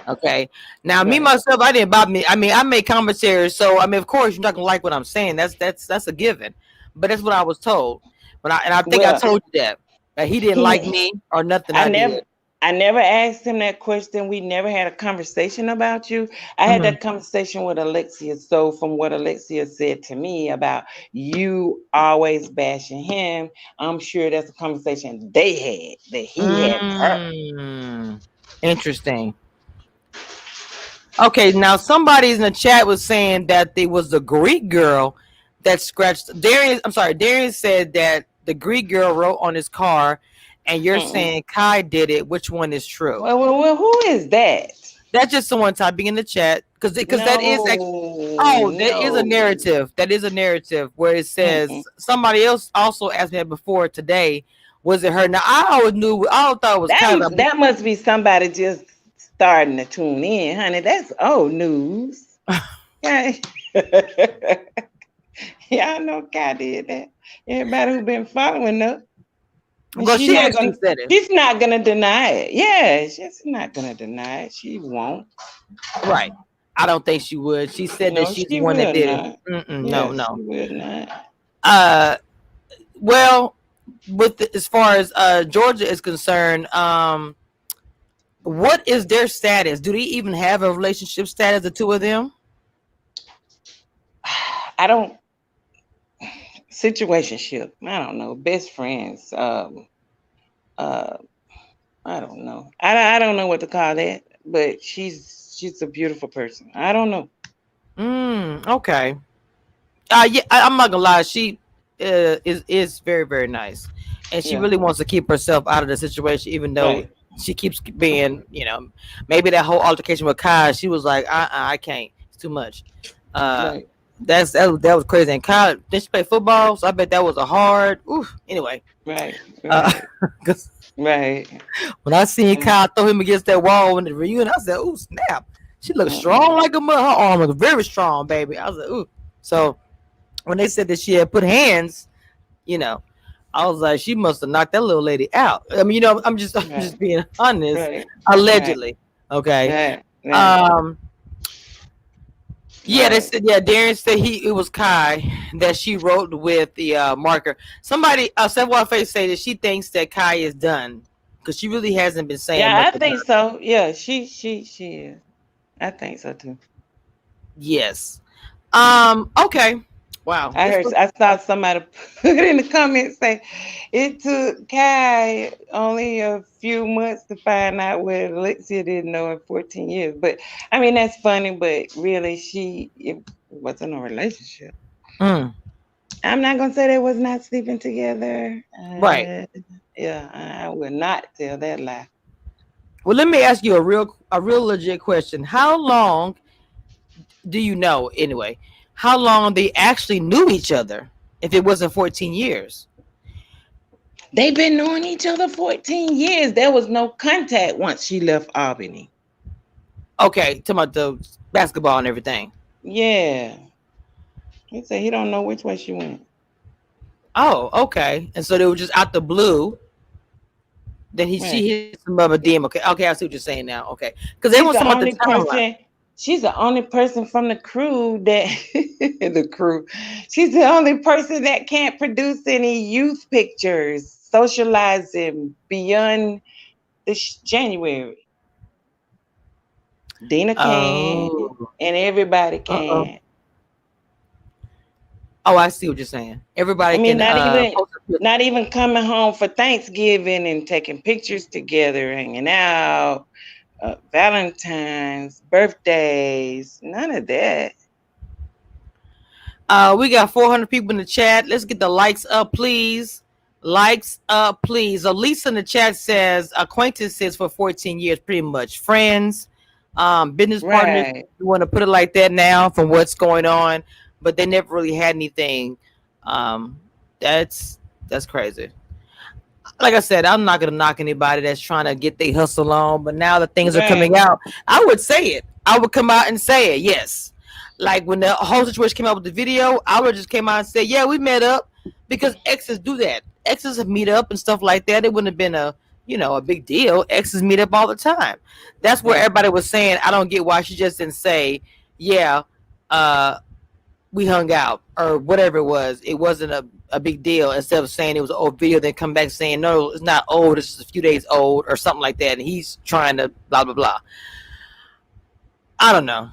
Speaker 1: Okay. Now, me
Speaker 2: Right.
Speaker 1: myself, I didn't bother me. I mean, I make commentaries, so I mean, of course, you're not gonna like what I'm saying. That's a given. But that's what I was told. But I think I
Speaker 2: Well,
Speaker 1: told you that he didn't like
Speaker 2: he
Speaker 1: me or nothing
Speaker 2: I
Speaker 1: I
Speaker 2: never
Speaker 1: did.
Speaker 2: I never asked him that question. We never had a conversation about you. I had
Speaker 1: Hmm.
Speaker 2: that conversation with Alexia. So from what Alexia said to me about you always bashing him, I'm sure that's a conversation they had that he had with her.
Speaker 1: Mm, interesting. Okay, now somebody in the chat was saying that there was the Greek girl that scratched Darian. I'm sorry, Darian said that the Greek girl wrote on his car, and you're
Speaker 2: Mm-mm.
Speaker 1: saying Kai did it. Which one is true?
Speaker 2: Well, who is that?
Speaker 1: That's just someone typing in the chat because that is
Speaker 2: No,
Speaker 1: oh, that is a
Speaker 2: no.
Speaker 1: narrative. That is a narrative where it
Speaker 2: Mm-mm.
Speaker 1: says somebody else also asked me that before today. Was it her? Now I always knew. I always thought it was
Speaker 2: That
Speaker 1: kind of.
Speaker 2: that must be somebody just starting to tune in, honey. That's old news. Yeah. Y'all know Kai did that. Everybody who been following her. And
Speaker 1: Well, she actually said it.
Speaker 2: she's not gonna deny it. Yeah, she's not gonna deny it. She won't.
Speaker 1: Right. I don't think she would. She said that
Speaker 2: No,
Speaker 1: she's the
Speaker 2: she
Speaker 1: one that
Speaker 2: will
Speaker 1: did it.
Speaker 2: not.
Speaker 1: No,
Speaker 2: Yes,
Speaker 1: no.
Speaker 2: she will not.
Speaker 1: Uh, well, as far as Georgia is concerned, what is their status? Do they even have a relationship status, the two of them?
Speaker 2: I don't situationship. I don't know. Best friends. Uh I don't know. I don't know what to call that, but she's a beautiful person. I don't know.
Speaker 1: Okay. Yeah, I'm not gonna lie. She is very very nice, and she
Speaker 2: Yeah.
Speaker 1: really wants to keep herself out of the situation, even though
Speaker 2: Right.
Speaker 1: she keeps being, maybe that whole altercation with Kai. She was like, I can't. It's too much. Uh,
Speaker 2: Right.
Speaker 1: that was crazy. And Kai, did she play football? So I bet that was a hard. Oof. Anyway,
Speaker 2: Right.
Speaker 1: uh,
Speaker 2: Right.
Speaker 1: 'cause
Speaker 2: Right.
Speaker 1: when I seen
Speaker 2: And,
Speaker 1: Kyle throw him against that wall in the reunion, I said, "Ooh, snap!" She looked strong
Speaker 2: mm-mm.
Speaker 1: like a mother. Her arm was very strong, baby. I was like, "Ooh." So when they said that she had put hands, you know, I was like, she must have knocked that little lady out. I mean, I'm
Speaker 2: Right.
Speaker 1: just being honest.
Speaker 2: Right. Right.
Speaker 1: Allegedly, okay.
Speaker 2: Right. Right.
Speaker 1: Um, yeah, they
Speaker 2: Right.
Speaker 1: said, yeah. Darren said it was Kai that she wrote with the marker. Somebody, Savoir Face say that she thinks that Kai is done because she really hasn't been saying much
Speaker 2: Yeah, I
Speaker 1: about
Speaker 2: think
Speaker 1: it.
Speaker 2: so. Yeah, she is. I think so too.
Speaker 1: Yes. Okay. Wow.
Speaker 2: I heard I saw somebody put in the comments say it took Kai only a few months to find out what Alexia didn't know in 14 years. But I mean that's funny, but really it wasn't a relationship.
Speaker 1: Mm,
Speaker 2: I'm not gonna say they was not sleeping together.
Speaker 1: right.
Speaker 2: Yeah, I will not tell that lie.
Speaker 1: Well, let me ask you a real legit question. How long do you know anyway? How long they actually knew each other? If it wasn't 14 years.
Speaker 2: They've been knowing each other 14 years. There was no contact once she left Albany.
Speaker 1: Okay, talking about the basketball and everything.
Speaker 2: Yeah. He said he don't know which way she went.
Speaker 1: Oh, okay. And so they were just out the blue. Then
Speaker 2: Right.
Speaker 1: she hit some of a DM. Okay, I see what you're saying now. Okay, because they
Speaker 2: She's
Speaker 1: want
Speaker 2: the
Speaker 1: some of the
Speaker 2: only
Speaker 1: timeline.
Speaker 2: person. She's the only person from the crew that the crew. She's the only person that can't produce any youth pictures, socializing beyond this January. Dina can,
Speaker 1: Oh,
Speaker 2: and everybody
Speaker 1: uh-oh.
Speaker 2: can.
Speaker 1: Oh, I see what you're saying.
Speaker 2: I
Speaker 1: Everybody
Speaker 2: mean,
Speaker 1: can post a picture.
Speaker 2: not even coming home for Thanksgiving and taking pictures together, hanging out, Valentine's, birthdays, none of that.
Speaker 1: We got 400 people in the chat. Let's get the likes up, please. Likes up, please. Lisa in the chat says acquaintances for 14 years, pretty much friends, business partners.
Speaker 2: Right,
Speaker 1: You want to put it like that now from what's going on, but they never really had anything. Um, that's that's crazy. Like I said, I'm not gonna knock anybody that's trying to get their hustle on, but now that things are
Speaker 2: right,
Speaker 1: coming out, I would say it. I would come out and say it. Yes, like when the whole situation came out with the video, I would just came out and say, yeah, we met up because exes do that. Exes meet up and stuff like that. It wouldn't have been a big deal. Exes meet up all the time. That's where
Speaker 2: right,
Speaker 1: everybody was saying. I don't get why she just didn't say, yeah, uh, we hung out or whatever it was. It wasn't a big deal instead of saying it was an old video, then come back saying, no, it's not old. It's just a few days old or something like that. And he's trying to blah, blah, blah. I don't know.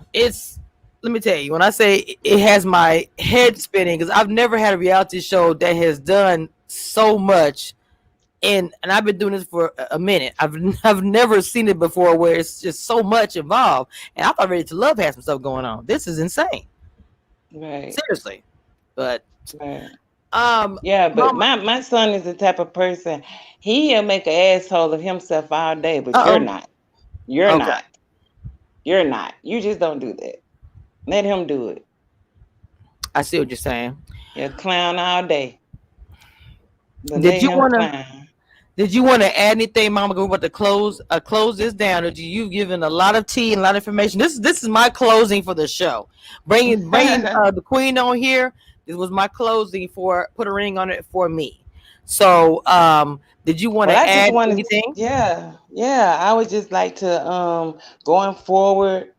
Speaker 1: Let me tell you, when I say it has my head spinning, because I've never had a reality show that has done so much. And I've been doing this for a minute. I've never seen it before where it's just so much involved. And I thought Ready to Love had some stuff going on. This is insane.
Speaker 2: right,
Speaker 1: Seriously. But
Speaker 2: right.
Speaker 1: um
Speaker 2: Yeah, but
Speaker 1: mama,
Speaker 2: my son is the type of person he'll make an asshole of himself all day, but you're
Speaker 1: uh-oh.
Speaker 2: not. You're
Speaker 1: Okay.
Speaker 2: not. You're not. You just don't do that. Let him do it.
Speaker 1: I see what you're saying.
Speaker 2: He'll clown all day. But
Speaker 1: Did
Speaker 2: let
Speaker 1: you
Speaker 2: him
Speaker 1: wanna
Speaker 2: clown.
Speaker 1: Did you want to add anything, Mama? We're about to close this down. You've given a lot of tea and a lot of information. This is my closing for the show. Bringing the Queen on here. This was my closing for put a ring on it for me. So, did you want
Speaker 2: Well,
Speaker 1: to
Speaker 2: I just
Speaker 1: add
Speaker 2: wanted,
Speaker 1: anything?
Speaker 2: yeah, I would just like to, going forward,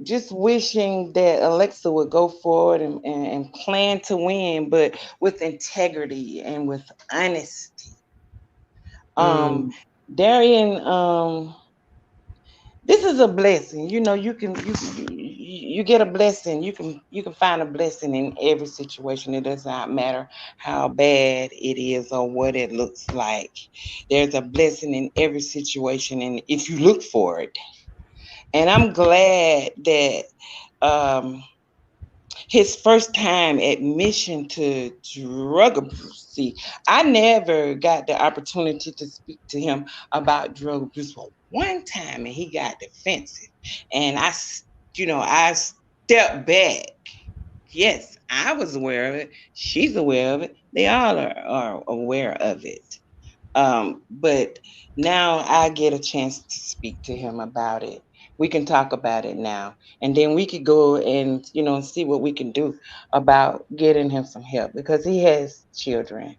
Speaker 2: just wishing that Alexa would go forward and plan to win, but with integrity and with honesty. Um,
Speaker 1: Mm,
Speaker 2: Darian, this is a blessing. You know, you get a blessing. You can find a blessing in every situation. It does not matter how bad it is or what it looks like. There's a blessing in every situation, and if you look for it. And I'm glad that um, his first time admission to drug abuse. See, I never got the opportunity to speak to him about drug abuse, but one time, and he got defensive, and I stepped back. Yes, I was aware of it. She's aware of it. They all are aware of it. But now I get a chance to speak to him about it. We can talk about it now. And then we could go and, see what we can do about getting him some help because he has children.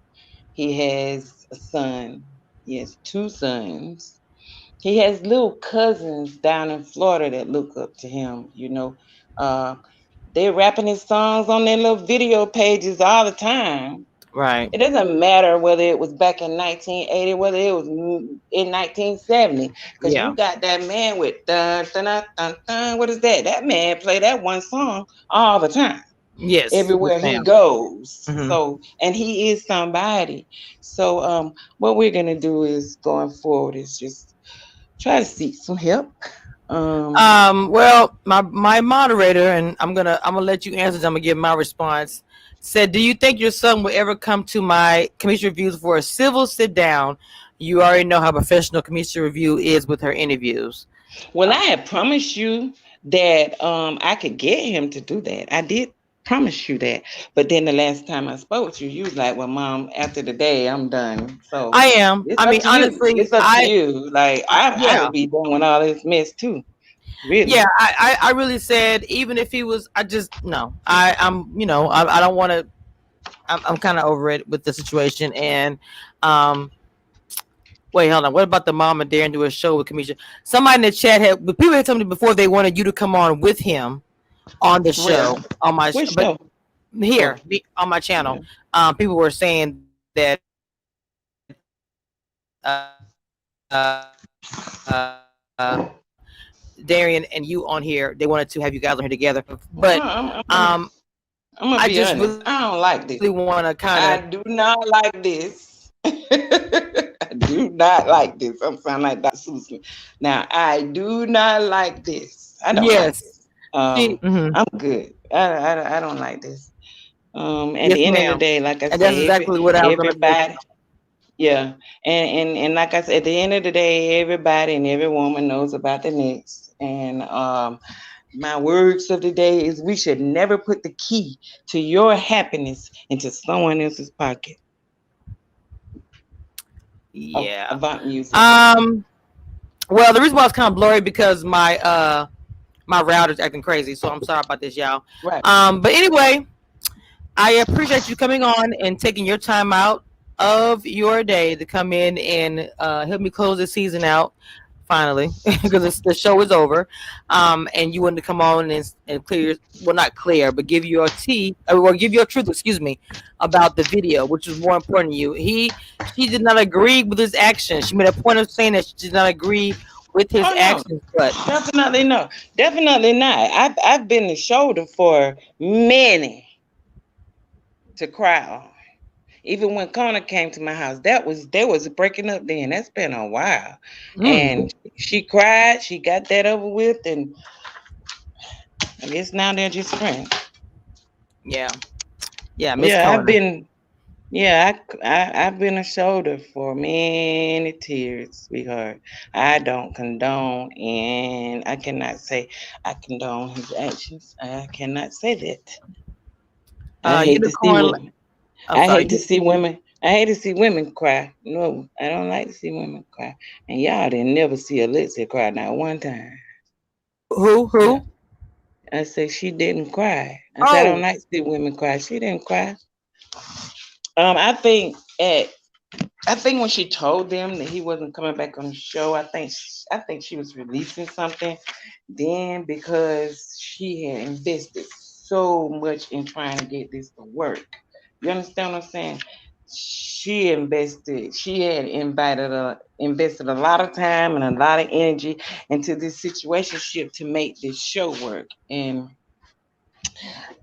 Speaker 2: He has a son. He has two sons. He has little cousins down in Florida that look up to him. Uh, they're rapping his songs on their little video pages all the time.
Speaker 1: right.
Speaker 2: It doesn't matter whether it was back in 1980, whether it was in 1970, because
Speaker 1: Yeah.
Speaker 2: you got that man with dun, dun, dun, dun, dun. What is that? That man play that one song all the time,
Speaker 1: Yes. Yes,
Speaker 2: everywhere he
Speaker 1: ma'am.
Speaker 2: goes.
Speaker 1: Hmm.
Speaker 2: So, and he is somebody. So, what we're gonna do is going forward is just try to seek some help. Um,
Speaker 1: Well, my moderator, and I'm gonna let you answer. I'm gonna give my response. Said, do you think your son will ever come to my commission reviews for a civil sit down? You already know how professional commission review is with her interviews.
Speaker 2: Well, I had promised you that I could get him to do that. I did promise you that. But then the last time I spoke to you, you was like, "Well, Mom, after the day, I'm done." So
Speaker 1: I am.
Speaker 2: it's
Speaker 1: I
Speaker 2: up
Speaker 1: mean,
Speaker 2: to you.
Speaker 1: honestly,
Speaker 2: It's up to you. Like I
Speaker 1: yeah,
Speaker 2: would be done with all this mess too.
Speaker 1: yeah.
Speaker 2: Really.
Speaker 1: I really said even if he was, I just no. I don't want to. I'm kind of over it with the situation. And um, wait, hold on. What about the mom and Darren do a show with Kamisha? Somebody in the chat had people had told me before they wanted you to come on with him on the
Speaker 2: Where?
Speaker 1: show on my
Speaker 2: Which
Speaker 1: but
Speaker 2: show? Oh,
Speaker 1: here on my channel.
Speaker 2: yeah.
Speaker 1: People were saying that Darian and you on here, they wanted to have you guys on here together.
Speaker 2: Well,
Speaker 1: But
Speaker 2: I'm gonna
Speaker 1: I
Speaker 2: be
Speaker 1: just
Speaker 2: honest.
Speaker 1: really
Speaker 2: I don't
Speaker 1: want to
Speaker 2: like
Speaker 1: kind
Speaker 2: this.
Speaker 1: of
Speaker 2: I do not like this. I do not like this. I'm sounding like Dr. Susan. Now, I do not like this. I don't like
Speaker 1: yes.
Speaker 2: this.
Speaker 1: Mhm.
Speaker 2: I'm good. I don't like this. At
Speaker 1: Yes,
Speaker 2: the end of the
Speaker 1: ma'am.
Speaker 2: day, like I
Speaker 1: And that's
Speaker 2: say,
Speaker 1: exactly what I was gonna say.
Speaker 2: everybody, yeah, and like I said, at the end of the day, everybody and every woman knows about the next. And my words of the day is: we should never put the key to your happiness into someone else's pocket.
Speaker 1: Yeah.
Speaker 2: Avant music.
Speaker 1: Um. Well, the reason why it's kind of blurry because my router's acting crazy, so I'm sorry about this, y'all.
Speaker 2: Right.
Speaker 1: But anyway, I appreciate you coming on and taking your time out of your day to come in and help me close this season out finally because the show is over. And you wanted to come on and clear, well, not clear, but give your tea or give your truth, excuse me, about the video, which is more important to you. She did not agree with his actions. She made a point of saying that she did not agree with his
Speaker 2: Oh no,
Speaker 1: actions, but
Speaker 2: definitely no, definitely not. I've been the shoulder for many to cry on. Even when Connor came to my house, there was breaking up then. That's been a while,
Speaker 1: mm,
Speaker 2: and she cried. She got that over with, and I guess now they're just friends.
Speaker 1: yeah, yeah, Miss
Speaker 2: Yeah, I've
Speaker 1: Connor.
Speaker 2: been. Yeah, I've been a shoulder for many tears, sweetheart. I don't condone, and I cannot say I condone his actions. I cannot say that. I hate to see
Speaker 1: Unicorn.
Speaker 2: women.
Speaker 1: I'm
Speaker 2: I
Speaker 1: sorry.
Speaker 2: hate to see women. I hate to see women cry. No, I don't like to see women cry. And y'all didn't never see Alexia cry not one time.
Speaker 1: Who?
Speaker 2: Yeah. I said she didn't cry. I said I don't
Speaker 1: Oh,
Speaker 2: like to see women cry. She didn't cry. I think when she told them that he wasn't coming back on the show, I think she was releasing something then because she had invested so much in trying to get this to work. You understand what I'm saying? She had invested a lot of time and a lot of energy into this situation to make this show work. And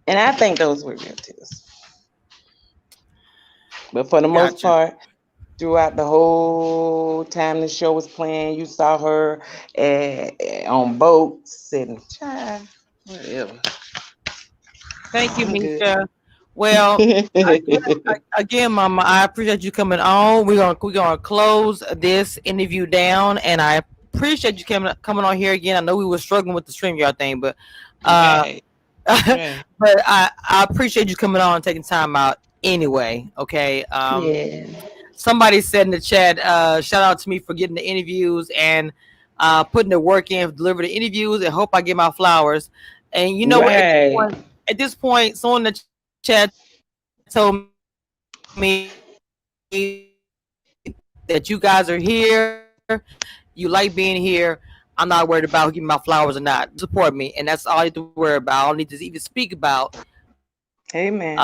Speaker 2: I think those were real tears. But for the most
Speaker 1: gotcha.
Speaker 2: part, throughout the whole time the show was playing, you saw her on boats and child, whatever.
Speaker 1: Thank you,
Speaker 2: I'm good.
Speaker 1: Misha. Well, again, Mama, I appreciate you coming on. We're gonna close this interview down, and I appreciate you coming on here again. I know we were struggling with the StreamYard thing, but uh,
Speaker 2: Right,
Speaker 1: but
Speaker 2: right.
Speaker 1: I appreciate you coming on and taking time out anyway. Okay.
Speaker 2: Yeah.
Speaker 1: Somebody said in the chat, shout out to me for getting the interviews and putting the work in, deliver the interviews, and hope I get my flowers. And you know what?
Speaker 2: Right.
Speaker 1: At this point, someone in the chat told me that you guys are here, you like being here. I'm not worried about giving my flowers or not. Support me, and that's all I need to worry about. I don't need to even speak about
Speaker 2: Amen.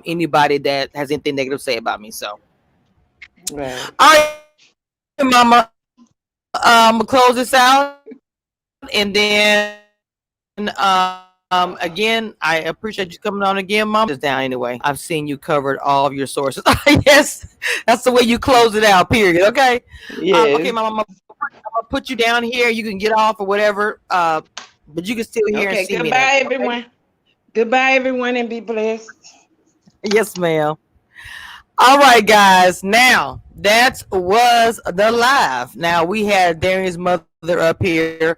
Speaker 1: anybody that has anything negative to say about me. So,
Speaker 2: Right.
Speaker 1: all right, Mama. I'm gonna close this out, and then again, I appreciate you coming on again, Mama. I'm gonna close this down anyway. I've seen you covered all of your sources. Yes, that's the way you close it out. Period. Okay. Okay, Mama. I'm
Speaker 2: Yes.
Speaker 1: gonna put you down here. You can get off or whatever. But you can still hear and see me and
Speaker 2: Okay.
Speaker 1: everything.
Speaker 2: Goodbye,
Speaker 1: Okay.
Speaker 2: everyone. Goodbye, everyone, and be blessed.
Speaker 1: Yes, ma'am. All right, guys. Now that was the live. Now we had Darian's mother up here,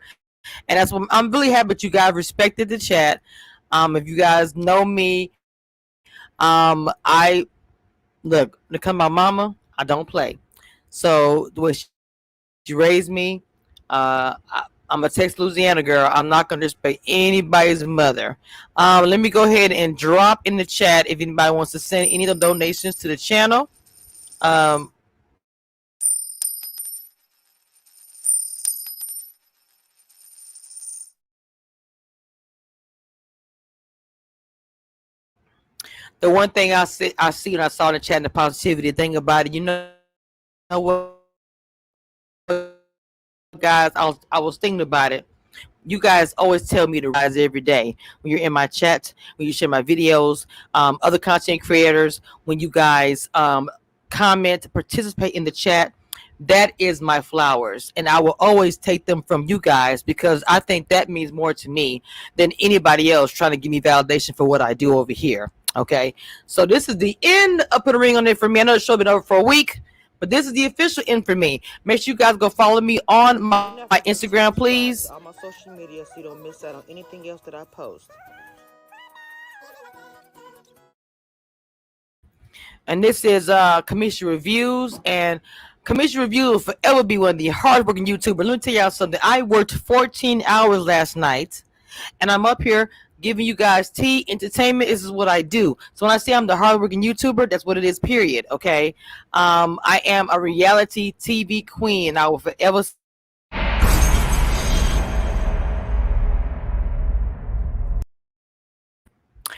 Speaker 1: and I'm really happy that you guys respected the chat. If you guys know me, I look when it comes to my mama, I don't play. So the way she raised me, I'm a Texas, Louisiana girl. I'm not gonna disrespect anybody's mother. Let me go ahead and drop in the chat if anybody wants to send any of the donations to the channel. Um, the one thing I see when I saw in the chat and the positivity thing about it, you know what, guys, I was thinking about it. You guys always tell me to remember you guys every day when you're in my chat, when you share my videos, other content creators, when you guys comment, participate in the chat. That is my flowers, and I will always take them from you guys because I think that means more to me than anybody else trying to give me validation for what I do over here. Okay, so this is the end of Put a Ring on It for me. I know the show been over for a week, but this is the official end for me. Make sure you guys go follow me on my Instagram, please. All my social media so you don't miss out on anything else that I post. And this is Commission Reviews. And Commission Reviews will forever be one of the hardworking YouTubers. Let me tell y'all something. I worked 14 hours last night, and I'm up here giving you guys tea, entertainment. This is what I do. So when I say I'm the hardworking YouTuber, that's what it is, period. Okay. I am a reality TV queen, and I will forever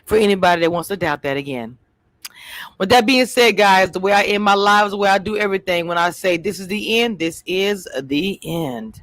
Speaker 1: for anybody that wants to doubt that again. With that being said, guys, the way I end my lives, the way I do everything, when I say this is the end, this is the end.